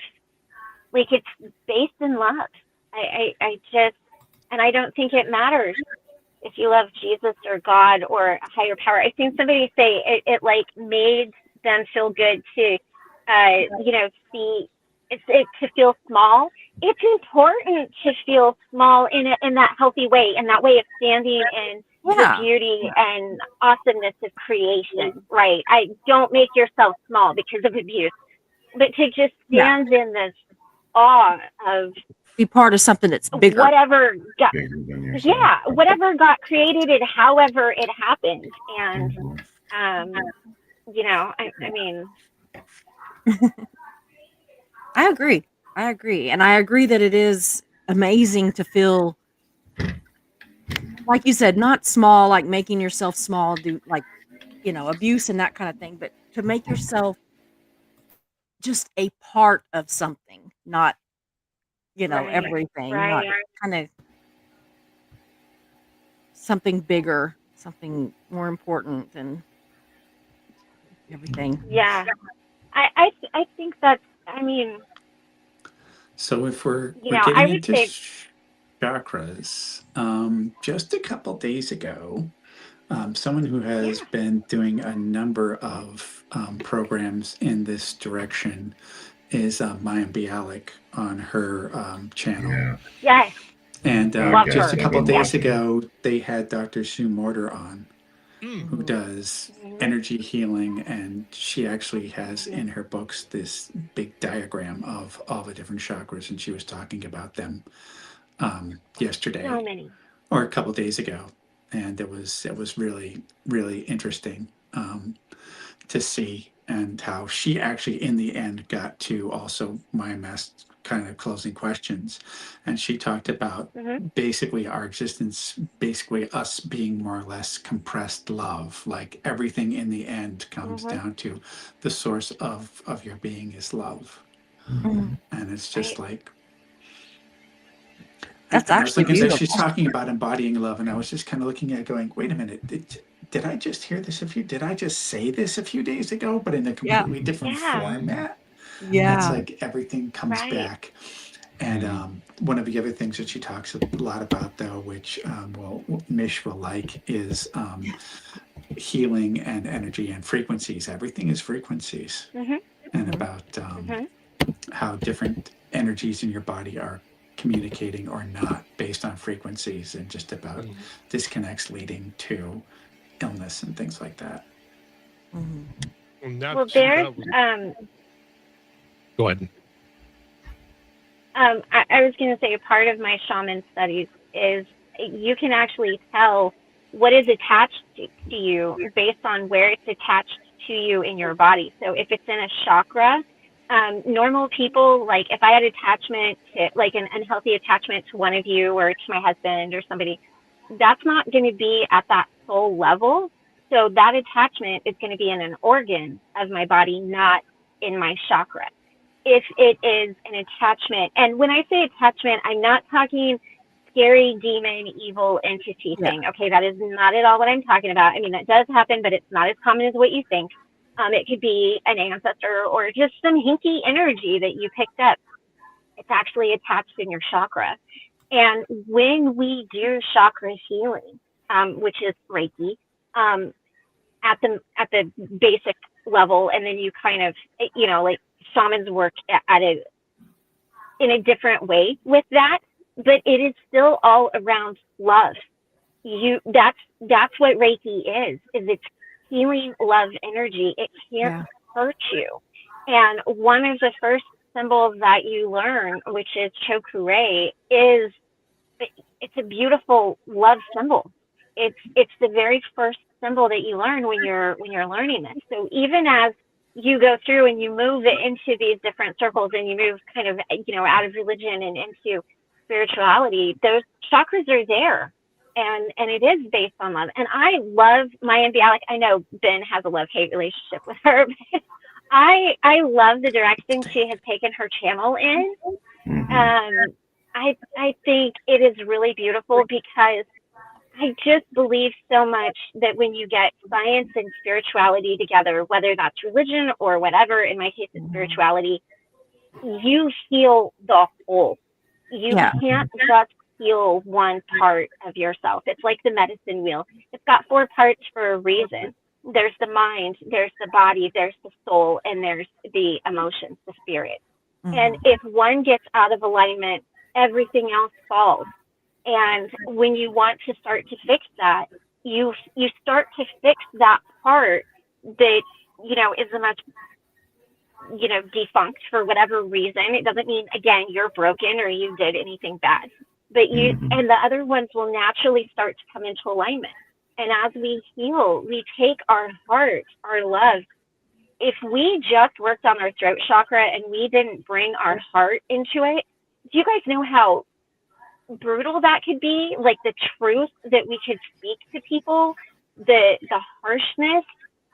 Like, it's based in love. I just, and I don't think it matters if you love Jesus or God or a higher power. I think somebody say it like made them feel good to, see it to feel small. It's important to feel small in that healthy way, in that way of standing in the beauty and awesomeness of creation, right? I don't make yourself small because of abuse, but to just stand in this awe of Be part of something that's bigger. whatever got, Bigger than yourself. whatever got created, and however it happened. And I mean, I agree. And I agree that it is amazing to feel, like you said, not small, like making yourself small, do like, abuse and that kind of thing, but to make yourself just a part of something, not, Right. everything, not Right. kind of something bigger, something more important than everything. Yeah. I think that's, I mean, So if we're you we're know, I getting would into say, chakras, just a couple days ago, someone who has yeah, been doing a number of programs in this direction is Maya Bialik on her channel. Yeah. yes, And love Okay. just her. a I've couple been Yeah. days watching it. ago, they had Dr. Sue Morter on, Mm. who Mhm. does Mhm. energy healing, and she actually has Mhm. in her books this big diagram of all the different chakras, and she was talking about them So yesterday many. or a couple days ago, and it was really really interesting to see, and how she actually in the end got to also my mass kind of closing questions, and she talked about Hmm. basically our existence, basically us being more or less compressed love, like everything in the end comes Hmm. down to the source of your being is love, Mhm. and it's just Right. like, and That's I was actually looking at, she's beautiful. talking about embodying love, and I was just kind of looking at it going, wait a minute, did I just hear this did I just say this a few days ago, but in a Yeah. completely different Yeah. format? It's Yeah. like everything comes Right. back. And one of the other things that she talks a lot about, though, which Mish will like, is healing and energy and frequencies. Everything is frequencies, Hmm. and Mhm. about Hmm. how different energies in your body are communicating or not based on frequencies, and just about Mm. disconnects leading to illness and things like that. Mhm. And Well, there's, that was, go ahead. I was going to say part of my shaman studies is you can actually tell what is attached to you based on where it's attached to you in your body. So if it's in a chakra, normal people, like if I had attachment to, like an unhealthy attachment to one of you or to my husband or somebody, that's not going to be at that soul level. So that attachment is going to be in an organ of my body, not in my chakra. If it is an attachment, and when I say attachment, I'm not talking scary demon evil entity Yeah. thing. Okay, that is not at all what I'm talking about. I mean, that does happen, but it's not as common as what you think. It could be an ancestor or just some hinky energy that you picked up. It's actually attached in your chakra. And when we do chakra healing, which is Reiki, um, at the basic level, and then you kind of, like shamans work at it in a different way with that, but it is still all around love. That's what Reiki is it's healing love energy. It can't Yeah. hurt you. And one of the first symbols that you learn, which is Chokurei, is it's a beautiful love symbol. It's the very first symbol that you learn when you're learning this. So even as you go through and you move it into these different circles and you move kind of out of religion and into spirituality, those chakras are there, and it is based on love. And I love Maya Bialik. I know Ben has a love hate relationship with her. But I love the direction she has taken her channel in. Hmm. I think it is really beautiful because I just believe so much that when you get science and spirituality together, whether that's religion or whatever, in my case it's Mhm. spirituality, you heal the whole. You Yeah. can't just heal one part of yourself. It's like the medicine wheel. It's got four parts for a reason. There's the mind, there's the body, there's the soul, and there's the emotions, the spirit. And Mhm. if one gets out of alignment, everything else falls. And when you want to start to fix that, you start to fix that part that is a much defunct for whatever reason. It doesn't mean again you're broken or you did anything bad, but you Hmm. and the other ones will naturally start to come into alignment. And as we heal, we take our heart, our love. If we just worked on our throat chakra and we didn't bring our heart into it, do you guys know how brutal that could be? Like the truth that we could speak to people, the harshness.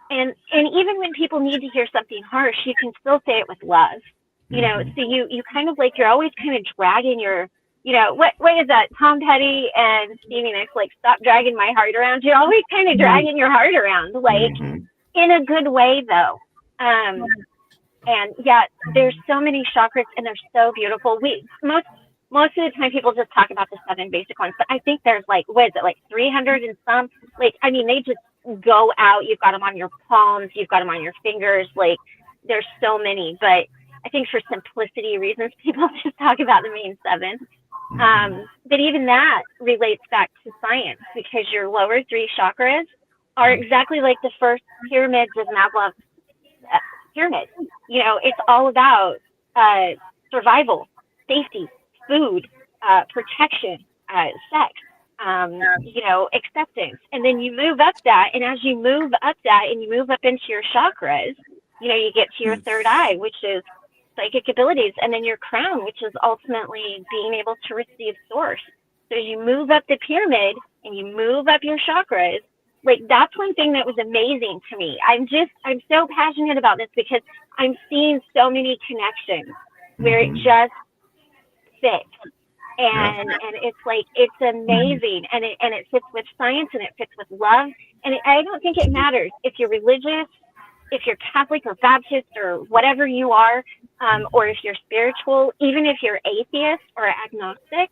and even when people need to hear something harsh, you can still say it with love. You know, so you kind of like, you're always kind of dragging your, you know, what is that? Tom Petty and Stevie Nicks, like, stop dragging my heart around. You're always kind of dragging your heart around, like, in a good way, though. And yeah, there's so many chakras, and they're so beautiful. Most of the time, people just talk about the 7 basic ones, but I think there's like, what is it, like 300 and some? Like, I mean, they just go out. You've got them on your palms, you've got them on your fingers. Like, there's so many, but I think for simplicity reasons, people just talk about the main 7. But even that relates back to science, because your lower 3 chakras are exactly like the first pyramids of Maslow's pyramid. You know, it's all about survival, safety, food, protection, sex, you know, acceptance. And then you move up that, and as you move up that and you move up into your chakras, you know, you get to your third eye, which is psychic abilities, and then your crown, which is ultimately being able to receive source. So as you move up the pyramid and you move up your chakras, like, that's one thing that was amazing to me. I'm so passionate about this because I'm seeing so many connections where it just fits. And it's like, it's amazing. And it fits with science, and it fits with love. And I don't think it matters if you're religious, if you're Catholic or Baptist or whatever you are, or if you're spiritual, even if you're atheist or agnostic.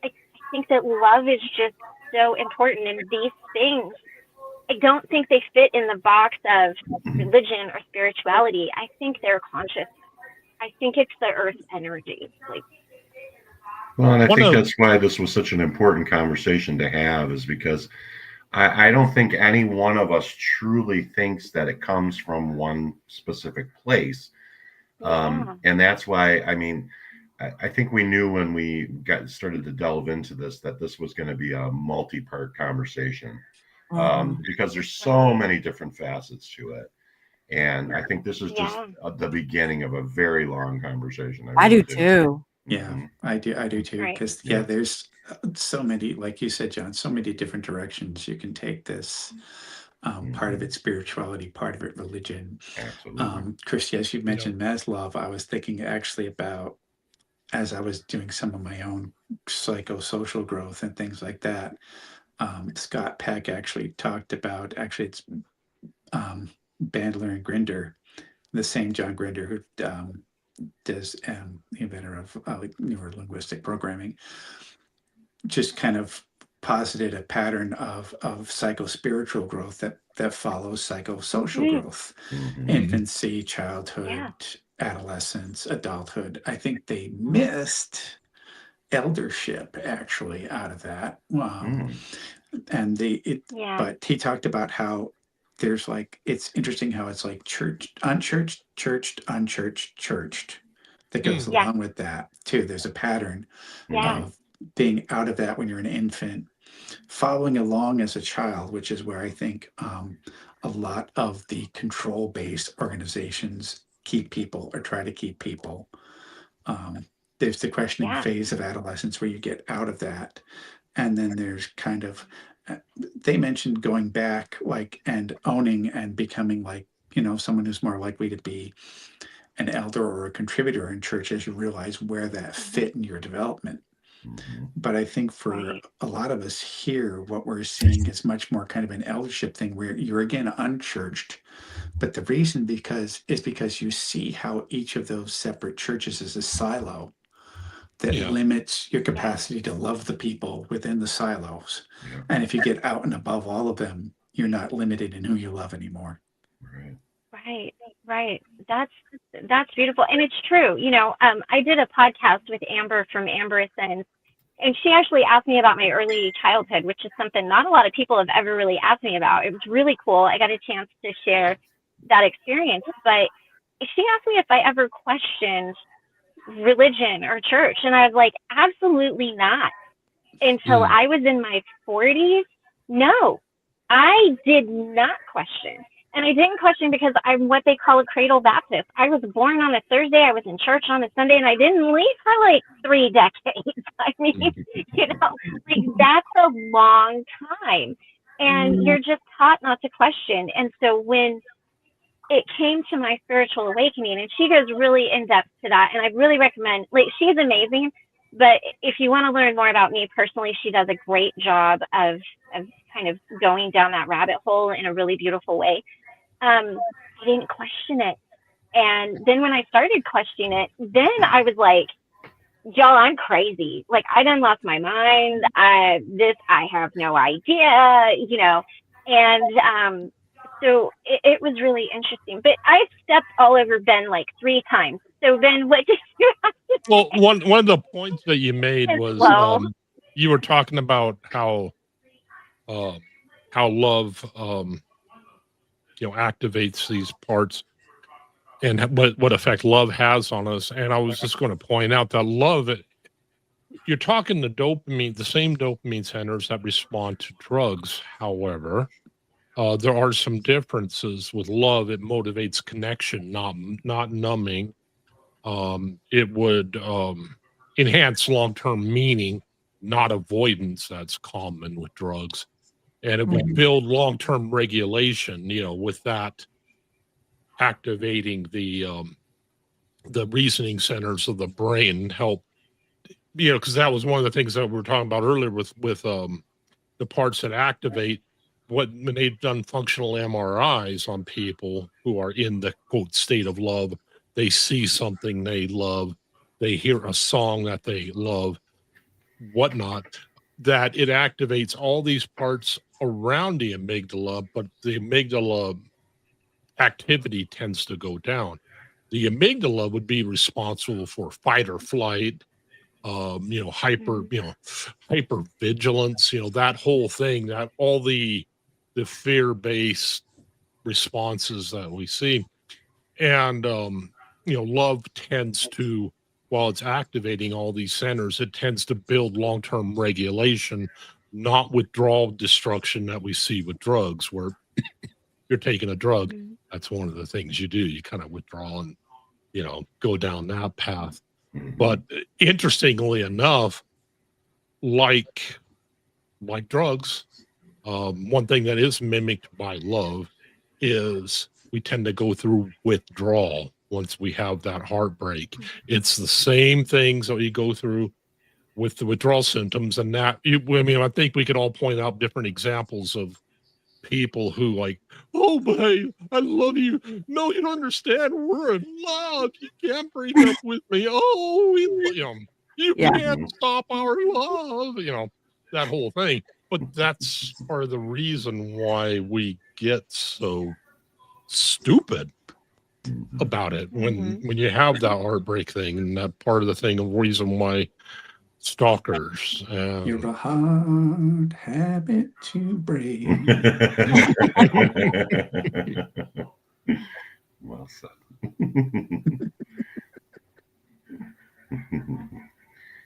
I think that love is just so important. And these things, I don't think they fit in the box of religion or spirituality. I think they're conscious. I think it's the earth energy. Like, well, and I think that's why this was such an important conversation to have, is because I don't think any one of us truly thinks that it comes from one specific place. And that's why, I mean, I think we knew when we started to delve into this that this was going to be a multi-part conversation, because there's so many different facets to it. And I think this is just the beginning of a very long conversation. I do too. Yeah, I do too. Because there's so many, like you said, John, so many different directions you can take this. Part of it spirituality, part of it religion. Absolutely. Christy, as you mentioned Maslow, I was thinking actually about, as I was doing some of my own psychosocial growth and things like that. Scott Peck actually talked about, it's Bandler and Grinder, the same John Grinder who does the inventor of neurolinguistic programming, just kind of posited a pattern of psychospiritual growth that follows psychosocial growth. Infancy, childhood, adolescence, adulthood. I think they missed eldership actually out of that. And but he talked about how there's like, it's interesting how it's like unchurched, churched that goes along with that too. There's a pattern of being out of that when you're an infant, following along as a child, which is where I think a lot of the control-based organizations keep people or try to keep people. There's the questioning phase of adolescence where you get out of that. And then there's kind of, they mentioned going back, like, and owning and becoming like, someone who's more likely to be an elder or a contributor in church as you realize where that fit in your development. But I think for a lot of us here, what we're seeing is much more kind of an eldership thing where you're again unchurched. But the reason is because you see how each of those separate churches is a silo that limits your capacity to love the people within the silos. And if you get out and above all of them, you're not limited in who you love anymore. Right. That's beautiful. And it's true. I did a podcast with Amber from Amber Ascends, and she actually asked me about my early childhood, which is something not a lot of people have ever really asked me about. It was really cool. I got a chance to share that experience. But she asked me if I ever questioned religion or church. And I was like, absolutely not. Until I was in my 40s. No, I did not question. And I didn't question because I'm what they call a cradle Baptist. I was born on a Thursday. I was in church on a Sunday, and I didn't leave for like 3 decades. I mean, like, that's a long time. and you're just taught not to question. And so when it came to my spiritual awakening, and she goes really in depth to that, and I really recommend, like, she's amazing, but if you want to learn more about me personally, she does a great job of kind of going down that rabbit hole in a really beautiful way. I didn't question it. And then when I started questioning it, then I was like, y'all, I'm crazy. Like, I done lost my mind. I have no idea, you know. And so it was really interesting. But I stepped all over Ben like 3 times. So Ben, what did you have to say? Well, one of the points that you made It's was slow. you were talking about how love activates these parts and what effect love has on us. And I was just going to point out that love, you're talking the dopamine, the same dopamine centers that respond to drugs. However, there are some differences with love. It motivates connection, not numbing. It would enhance long-term meaning, not avoidance. That's common with drugs. And it would build long-term regulation, with that activating the reasoning centers of the brain, help, because that was one of the things that we were talking about earlier with the parts that activate. When they've done functional MRIs on people who are in the quote state of love, they see something they love, they hear a song that they love, whatnot, that it activates all these parts around the amygdala, but the amygdala activity tends to go down. The amygdala would be responsible for fight or flight, hyper vigilance, that whole thing, that all the fear-based responses that we see. And love tends to, while it's activating all these centers, it tends to build long-term regulation, not withdrawal destruction that we see with drugs, where you're taking a drug. That's one of the things you do. You kind of withdraw and, go down that path. But interestingly enough, like drugs, one thing that is mimicked by love is we tend to go through withdrawal once we have that heartbreak. It's the same things that we go through with the withdrawal symptoms. And that, I think we could all point out different examples of people who like, oh, babe, I love you. No, you don't understand. We're in love. You can't break up with me. Oh, you can't stop our love. That whole thing. But that's part of the reason why we get so stupid about it when you have that heartbreak thing, and that part of the thing, the reason why stalkers. You're a hard habit to break. Well said.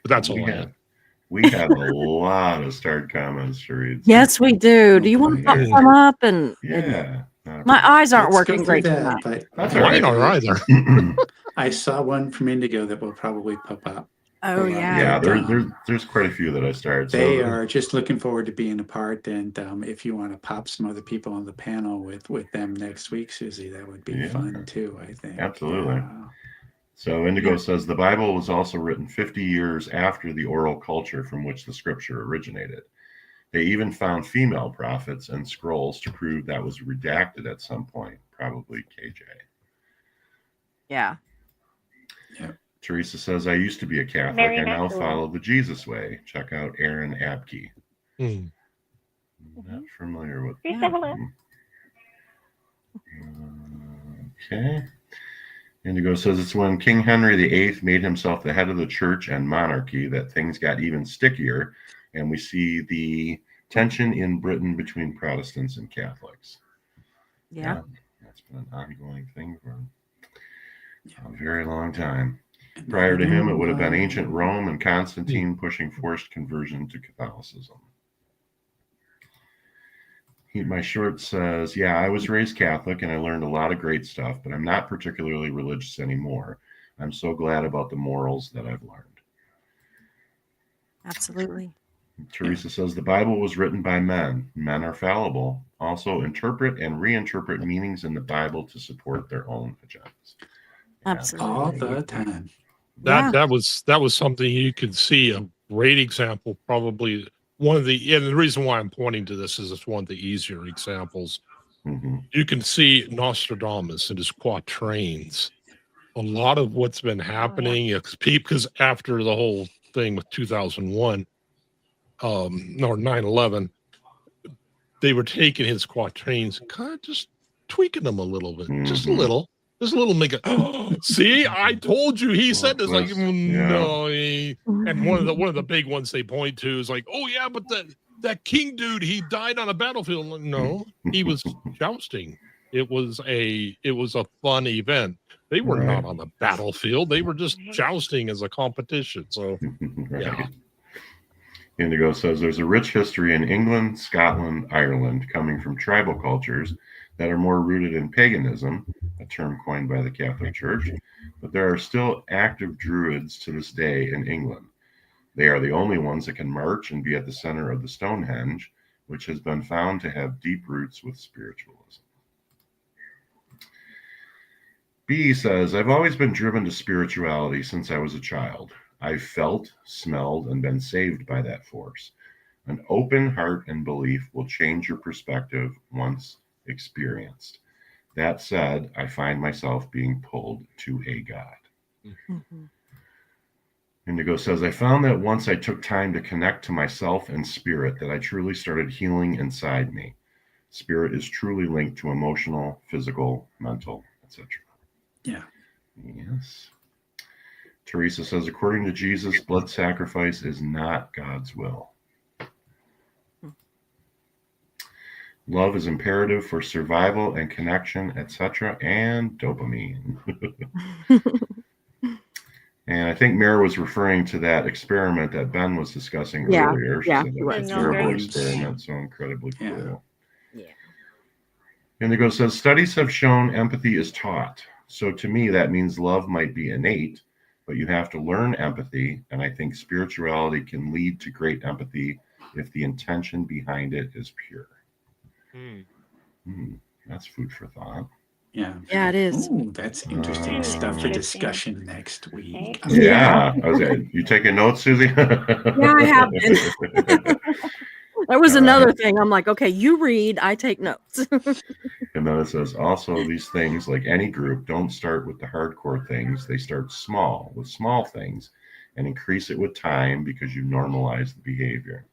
But that's all I have. We have a lot of starred comments to read. Yes, we do. Do you want to pop some up? And Yeah. my eyes aren't Let's go working through great that, tonight. but That's Mine all right. are either. I saw one from Indigo that will probably pop up. Oh, Yeah, yeah. there's quite a few that I started. They are just looking forward to being a part, and if you want to pop some other people on the panel with them next week, Susie, that would be fun too, I think. Absolutely. So Indigo says the Bible was also written 50 years after the oral culture from which the scripture originated. They even found female prophets and scrolls to prove that was redacted at some point, probably KJ. Yeah. Teresa says, I used to be a Catholic. Very I now nice. follow the Jesus way. Check out Aaron Abke. Not familiar with Teresa, hello. Okay. Indigo says it's when King Henry VIII made himself the head of the church and monarchy that things got even stickier, and we see the tension in Britain between Protestants and Catholics. Yeah. That's been an ongoing thing for a very long time. Prior to him, it would have been ancient Rome and Constantine pushing forced conversion to Catholicism. My short says, yeah, I was raised Catholic and I learned a lot of great stuff, but I'm not particularly religious anymore. I'm so glad about the morals that I've learned. Absolutely. Teresa says the Bible was written by men. Men are fallible. Also interpret and reinterpret meanings in the Bible to support their own agendas. Absolutely. All the time. Yeah. That was something you could see a great example. Probably one of the, and the reason why I'm pointing to this is it's one of the easier examples. Mm-hmm. You can see Nostradamus and his quatrains. A lot of what's been happening because after the whole thing with 2001, or 9/11, they were taking his quatrains and kind of just tweaking them a little bit, just a little, make it. Oh, see, I told you. He said this. Like, no. And one of the big ones they point to is like, oh yeah, but that king dude, he died on a battlefield. Like, no, he was jousting. It was a fun event. They were not on the battlefield. They were just jousting as a competition. So, yeah. Indigo says there's a rich history in England, Scotland, Ireland, coming from tribal cultures that are more rooted in paganism, a term coined by the Catholic Church, but there are still active druids to this day in England. They are the only ones that can march and be at the center of the Stonehenge, which has been found to have deep roots with spiritualism. B says, I've always been driven to spirituality since I was a child. I've felt, smelled, and been saved by that force. An open heart and belief will change your perspective once experienced. That said, I find myself being pulled to a God. Mm-hmm. Indigo says, I found that once I took time to connect to myself and spirit, that I truly started healing inside me. Spirit is truly linked to emotional, physical, mental, etc. Yeah. Yes. Teresa says, according to Jesus, blood sacrifice is not God's will. Love is imperative for survival and connection, etc., and dopamine. And I think Mary was referring to that experiment that Ben was discussing earlier. Yeah, She said right. that's a terrible Right. experiment, so incredibly Yeah. cool. Yeah. Indigo says, studies have shown empathy is taught. So to me, that means love might be innate, but you have to learn empathy. And I think spirituality can lead to great empathy if the intention behind it is pure. That's food for thought. Yeah. Yeah, it is. Ooh, that's interesting stuff for Interesting. discussion next week. Yeah. You taking notes, Susie? Yeah, I have been. There was another thing. I'm like, okay, you read, I take notes. And then it says, also, these things, like any group, don't start with the hardcore things. They start small, with small things, and increase it with time because you normalize the behavior.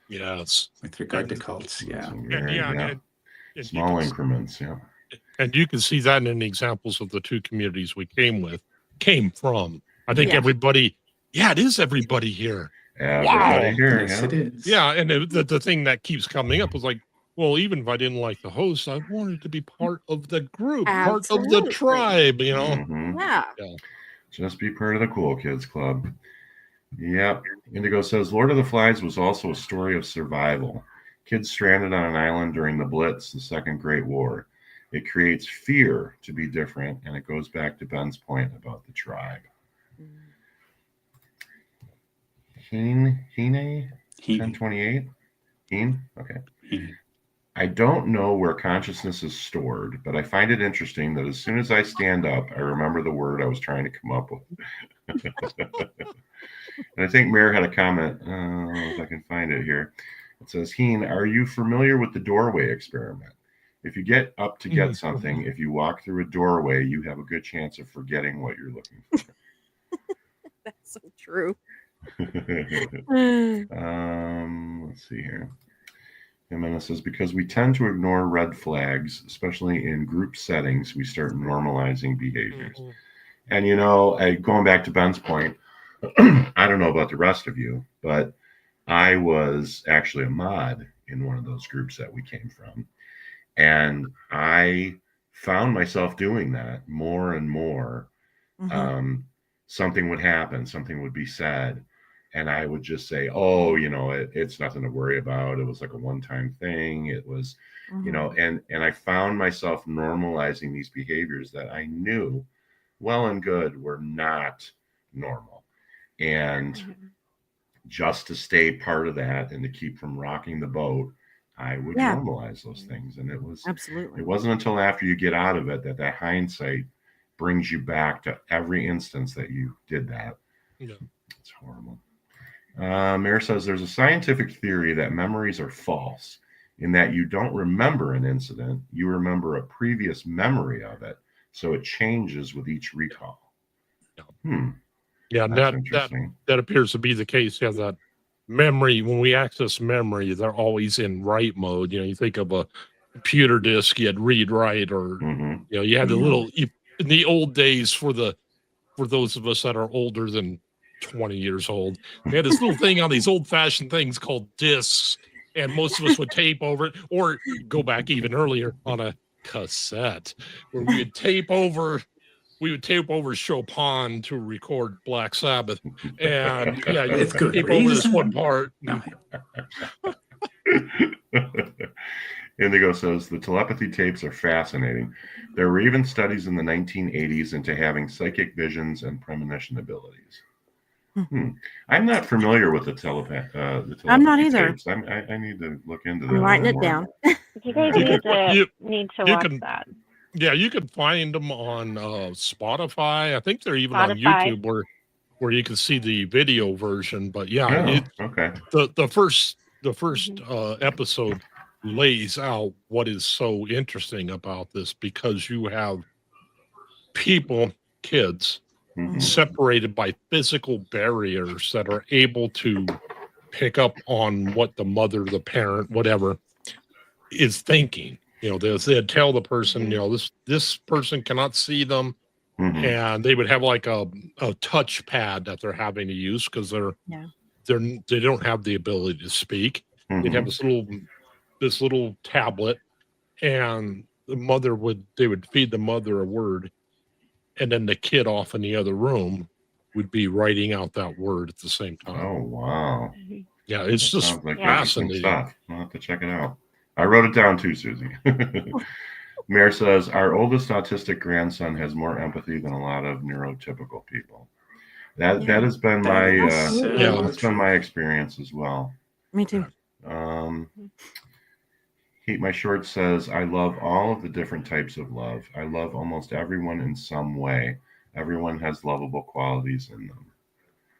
Yes. With regard to cults, yeah. And Small increments, yeah. And you can see that in the examples of the two communities we came from. I think everybody, it is everybody here. Everybody here, Yes, it is. Yeah, and the thing that keeps coming up was like, well, even if I didn't like the host, I wanted to be part of the group, part of the tribe, you know? Mm-hmm. Yeah. Just be part of the cool kids club. Yep. Indigo says, Lord of the Flies was also a story of survival. Kids stranded on an island during the Blitz, the Second Great War. It creates fear to be different, and it goes back to Ben's point about the tribe. Hene 1028? Hene? Okay. I don't know where consciousness is stored, but I find it interesting that as soon as I stand up, I remember the word I was trying to come up with. And I think Mayor had a comment. If I can find it here. It says, Hene, are you familiar with the doorway experiment? If you get up to get something, if you walk through a doorway, you have a good chance of forgetting what you're looking for. That's so true. Let's see here. And then it says, because we tend to ignore red flags, especially in group settings, we start normalizing behaviors. And, going back to Ben's point, I don't know about the rest of you, but I was actually a mod in one of those groups that we came from. And I found myself doing that more and more. Something would happen, something would be said. And I would just say, it's nothing to worry about. It was like a one-time thing. It was, and I found myself normalizing these behaviors that I knew well and good were not normal. And just to stay part of that and to keep from rocking the boat, I would Yeah. normalize those things. And Absolutely. it wasn't until after you get out of it that hindsight brings you back to every instance that you did that. Yeah. It's horrible. Mayor says there's a scientific theory that memories are false in that you don't remember an incident, you remember a previous memory of it. So it changes with each recall. Yeah, That's that interesting. that appears to be the case. Yeah, that memory, when we access memory, they're always in write mode. You know, you think of a computer disk, you had read write, or Mhm. you know, you had the Yeah. little in the old days for those of us that are older than 20 years old, they had this little thing on these old fashioned things called discs, and most of us would tape over it, or go back even earlier on a cassette, where we would tape over Chopin to record Black Sabbath. And yeah, you With good tape over this one reason. part. No, Indigo says the telepathy tapes are fascinating. There were even studies in the 1980s into having psychic visions and premonition abilities. I'm not familiar with the telepathy. I'm not either. Tapes. I need to look into that. I'm writing a it little down. more. You guys need to watch that. Yeah, you can find them on Spotify. I think they're even on Spotify. YouTube where you can see the video version. But yeah, Oh, okay. the first episode lays out what is so interesting about this, because you have kids Mhm. separated by physical barriers that are able to pick up on what the mother, the parent, whatever is thinking. You know, they'd tell the person, you know, this person cannot see them, Mhm. and they would have like a touch pad that they're having to use because they don't have the ability to speak. They'd have Mhm. this little tablet, and they would feed the mother a word, and then the kid off in the other room would be writing out that word at the same time. Oh, wow. Yeah, it's just Sounds like interesting fascinating. stuff. I'll have to check it out. I wrote it down too, Susie. Mayor says our oldest autistic grandson has more empathy than a lot of neurotypical people. That has been that's been my experience as well. Me too. Heat My Short says, I love all of the different types of love. I love almost everyone in some way. Everyone has lovable qualities in them.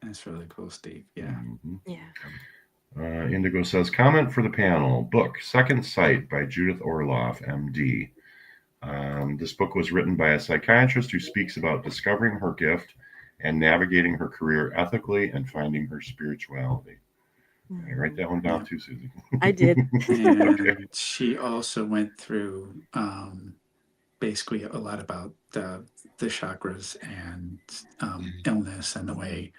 that's really cool, Steve. Yeah. Mhm. Yeah. Indigo says, comment for the panel. Book, Second Sight by Judith Orloff, MD. This book was written by a psychiatrist who speaks about discovering her gift and navigating her career ethically and finding her spirituality. I write that one down too, Susie. I did. And Okay. she also went through basically a lot about the chakras and illness and the way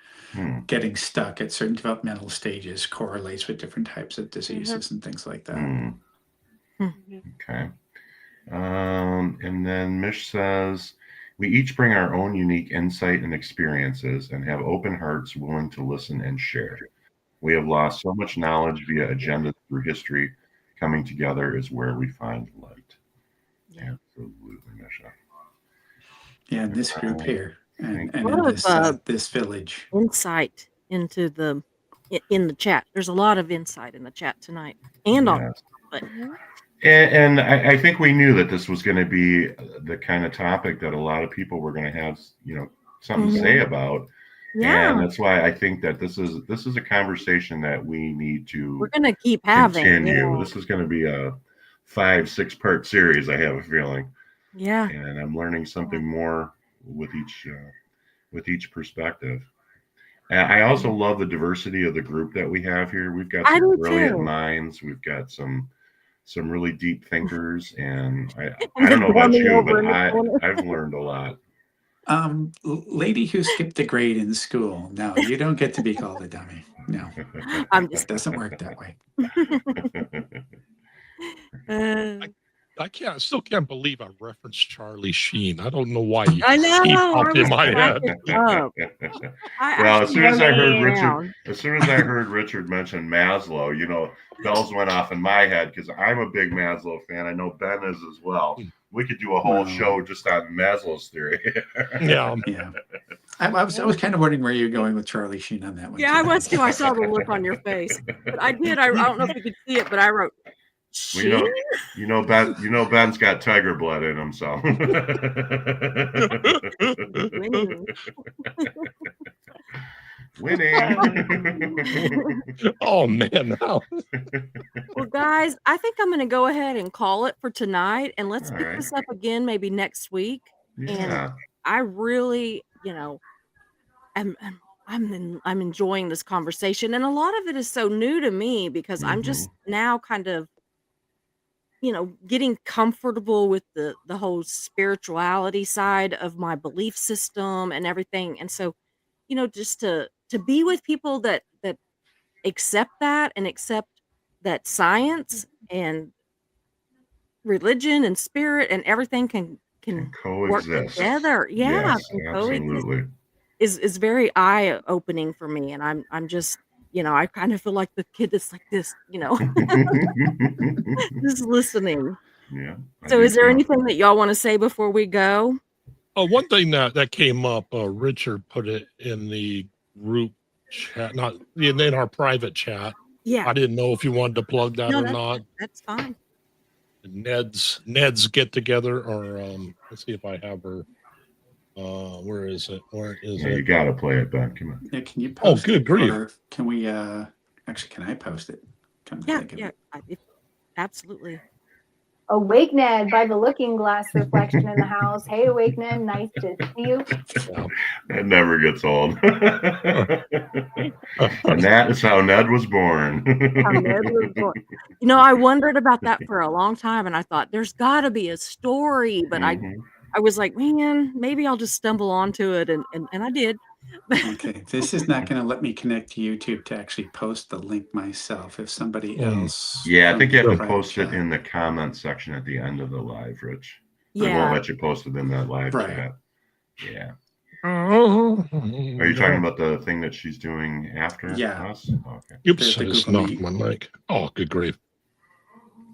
getting stuck at certain developmental stages correlates with different types of diseases and things like that. Okay. And then Mish says, we each bring our own unique insight and experiences and have open hearts willing to listen and share. We have lost so much knowledge via agenda through history. Coming together is where we find light. Absolutely, Misha. Yeah, and this group here and in lot of, this village. Insight into in the chat. There's a lot of insight in the chat tonight, and on. But And I think we knew that this was going to be the kind of topic that a lot of people were going to have, something to say about. yeah, And that's why I think that this is a conversation that we need to we're gonna keep having. continue. Yeah. This is going to be a 5-6 part series, I have a feeling. Yeah. And I'm learning something more with each perspective. And I also love the diversity of the group that we have here. We've got I some do brilliant too. minds. We've got some really deep thinkers, and I don't know about you, but I've learned a lot. Lady who skipped a grade in school. No, you don't get to be called a dummy. No, I'm just it doesn't work that way. I still can't believe I referenced Charlie Sheen. I don't know why he I know. popped in my head. Oh, Well, as soon as I heard Richard. Richard mention Maslow, bells went off in my head because I'm a big Maslow fan. I know Ben is as well. We could do a whole show just on Maslow's theory. Yeah. I was kind of wondering where you're going with Charlie Sheen on that one. Yeah, I too. was too. I saw the look on your face. But I did. I don't know if you could see it, but I wrote Well, Sheen. Ben's got tiger blood in him, so. Winning. Oh man, no. Well, guys, I think I'm going to go ahead and call it for tonight, and let's All pick right. this up again maybe next week. Yeah. I really, I'm enjoying this conversation, and a lot of it is so new to me because I'm just now kind of, getting comfortable with the whole spirituality side of my belief system and everything. And so, just to be with people that accept that and accept that science and religion and spirit and everything can work Coexist. together. Yeah, Yes, can coexist absolutely. is very eye opening for me, and I'm just I kind of feel like the kid that's like this, just listening. Yeah. I So, do is there too. anything that y'all want to say before we go? One thing that came up, Richard put it in the group chat, not in our private chat. Yeah, I didn't know if you wanted to plug that no, or not. that's fine. Ned's get together, or let's see if I have her. Where is it? Where is Yeah, you it? got to play it, Ben. Come on. Yeah, can you Oh, post good it? grief. Or can we actually can I post it? Come to Yeah, think of yeah, it. absolutely. Awake Ned by the looking glass reflection in the house. Hey, Awake Ned, nice to see you. That never gets old. And that is how Ned was born. How Ned was born. I wondered about that for a long time, and I thought there's got to be a story, but Mhm. I was like, man, maybe I'll just stumble onto it, and I did. Okay, this is not going to let me connect to YouTube to actually post the link myself. If somebody else, Yeah, I think you have to Private post it chat. in the comment section at the end of the live, Rich. It Yeah, won't let you post it in that live Right. chat. Yeah. Are Are you talking about the thing that she's doing after Yeah. us? Okay. Oops, the I just Google knocked Meet? my mic. Oh, good grief.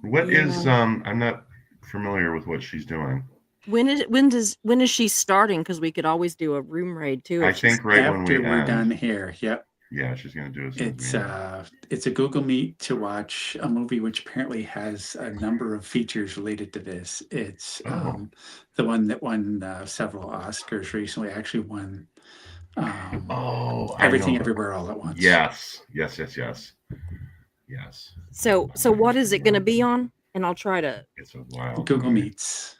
What is I'm not familiar with what she's doing. when is she starting? Because we could always do a room raid too. I if she's- think right when After we we're end. done here, yep. Yeah, she's gonna do it. It's a Google Meet to watch a movie which apparently has a number of features related to this. It's Oh. the one that won several Oscars recently. Actually won Oh, I Everything know. Everywhere All at Once. Yes. So what is it going to be on? And I'll try to It's a wild Google movie. Meets.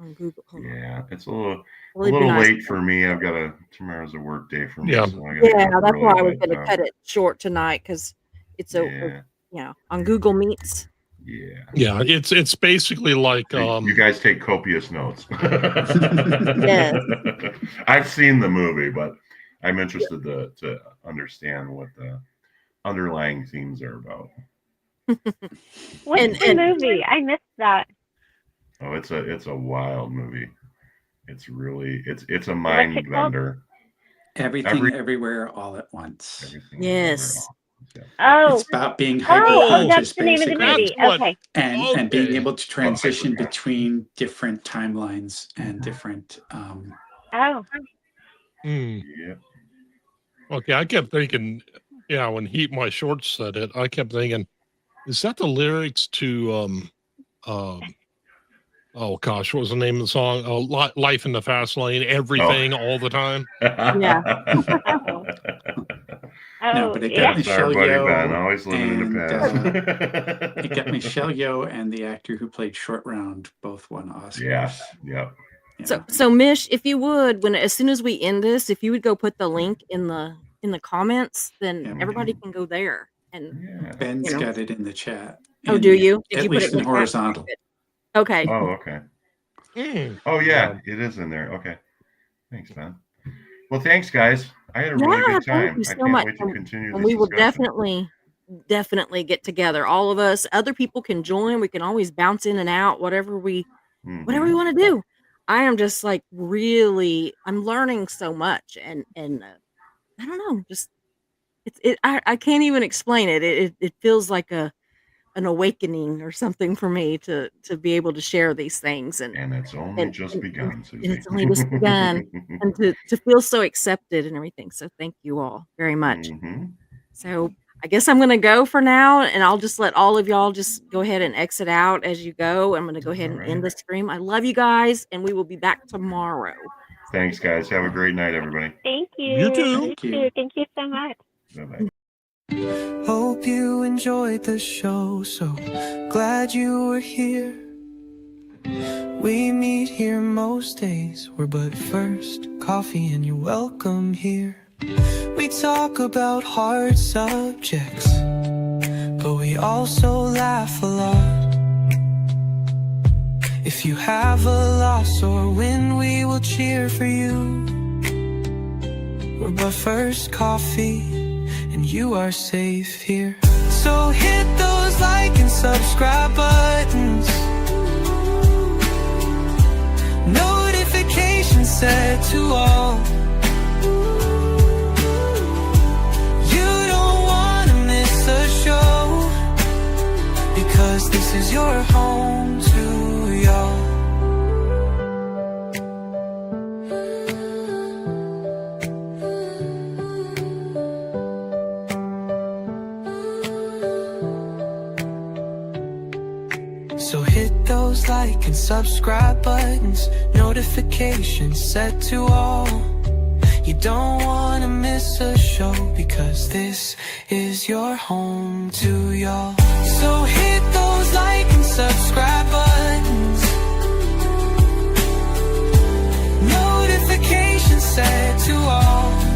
on Google. Hold on. Yeah, it's a little Well, it'd be little nice late to- for me. I've got tomorrow's a work day for me. Yeah. So I gotta Yeah, get up that's early, why I was but, going to cut it short tonight because it's on Google Meets. Yeah. Yeah, it's basically like You guys take copious notes. Yes. I've seen the movie, but I'm interested to understand what the underlying themes are about. What's And- the movie? I missed that. Oh, it's a wild movie. It's really it's a mind it called? bender. Everything Everywhere All at Once. Everything Yes. Oh, It's about being oh, hyper-conscious, that's the name of the basically, movie. That's what- Okay. and being Okay. able to transition hyper-conscious. between different timelines and different Oh, Hmm. Yeah. Okay, I kept thinking, when Heat My Shorts said it, I kept thinking, is that the lyrics to oh gosh, what was the name of the song? Life in the Fast Lane, everything all the time. Yeah. No, oh, but it yeah. got That's our Michelle buddy Yeoh Ben, always living in and, the past. it got Michelle Yeoh and the actor who played Short Round both won Oscars. Yeah. Yep. Yeah. So Mish, if you would, as soon as we end this, if you would go put the link in the comments, then Yeah, we everybody can. can go there. And Yeah. Ben's you know. got it in the chat. Oh, do you? Did At you put least it in in the chat? horizontal. Okay. Oh, okay. Hmm. Oh yeah, it is in there. Okay. Thanks, Ben. Well, thanks, guys. I had a really Yeah, good time. thank you so I can't much. wait to continue And this we will discussion. definitely get together. All of us. Other people can join. We can always bounce in and out. Whatever we Mhm. want to do. I am just like really. I'm learning so much, and I don't know. Just I can't even explain it. It feels like a an awakening or something for me to be able to share these things And it's only just begun, and Susie. it's only just begun and to feel so accepted and everything. So thank you all very much. Mhm. So I guess I'm going to go for now, and I'll just let all of y'all just go ahead and exit out as you go. I'm going to go ahead and end the stream. I love you guys, and we will be back tomorrow. Thanks, guys. Have a great night, everybody. Thank you. You too. Thank you. Thank you so much. Bye-bye. Hope you enjoyed the show, so glad you were here. We meet here most days, we're but first coffee and you're welcome here. We talk about hard subjects, but we also laugh a lot. If you have a loss or win, we will cheer for you. We're but first coffee, and you are safe here. So hit those like and subscribe buttons, notifications set to all. You don't want to miss a show, because this is your home to y'all. So hit those like and subscribe buttons, notifications set to all. You don't want to miss a show, because this is your home to y'all. So hit those like and subscribe buttons, notifications set to all.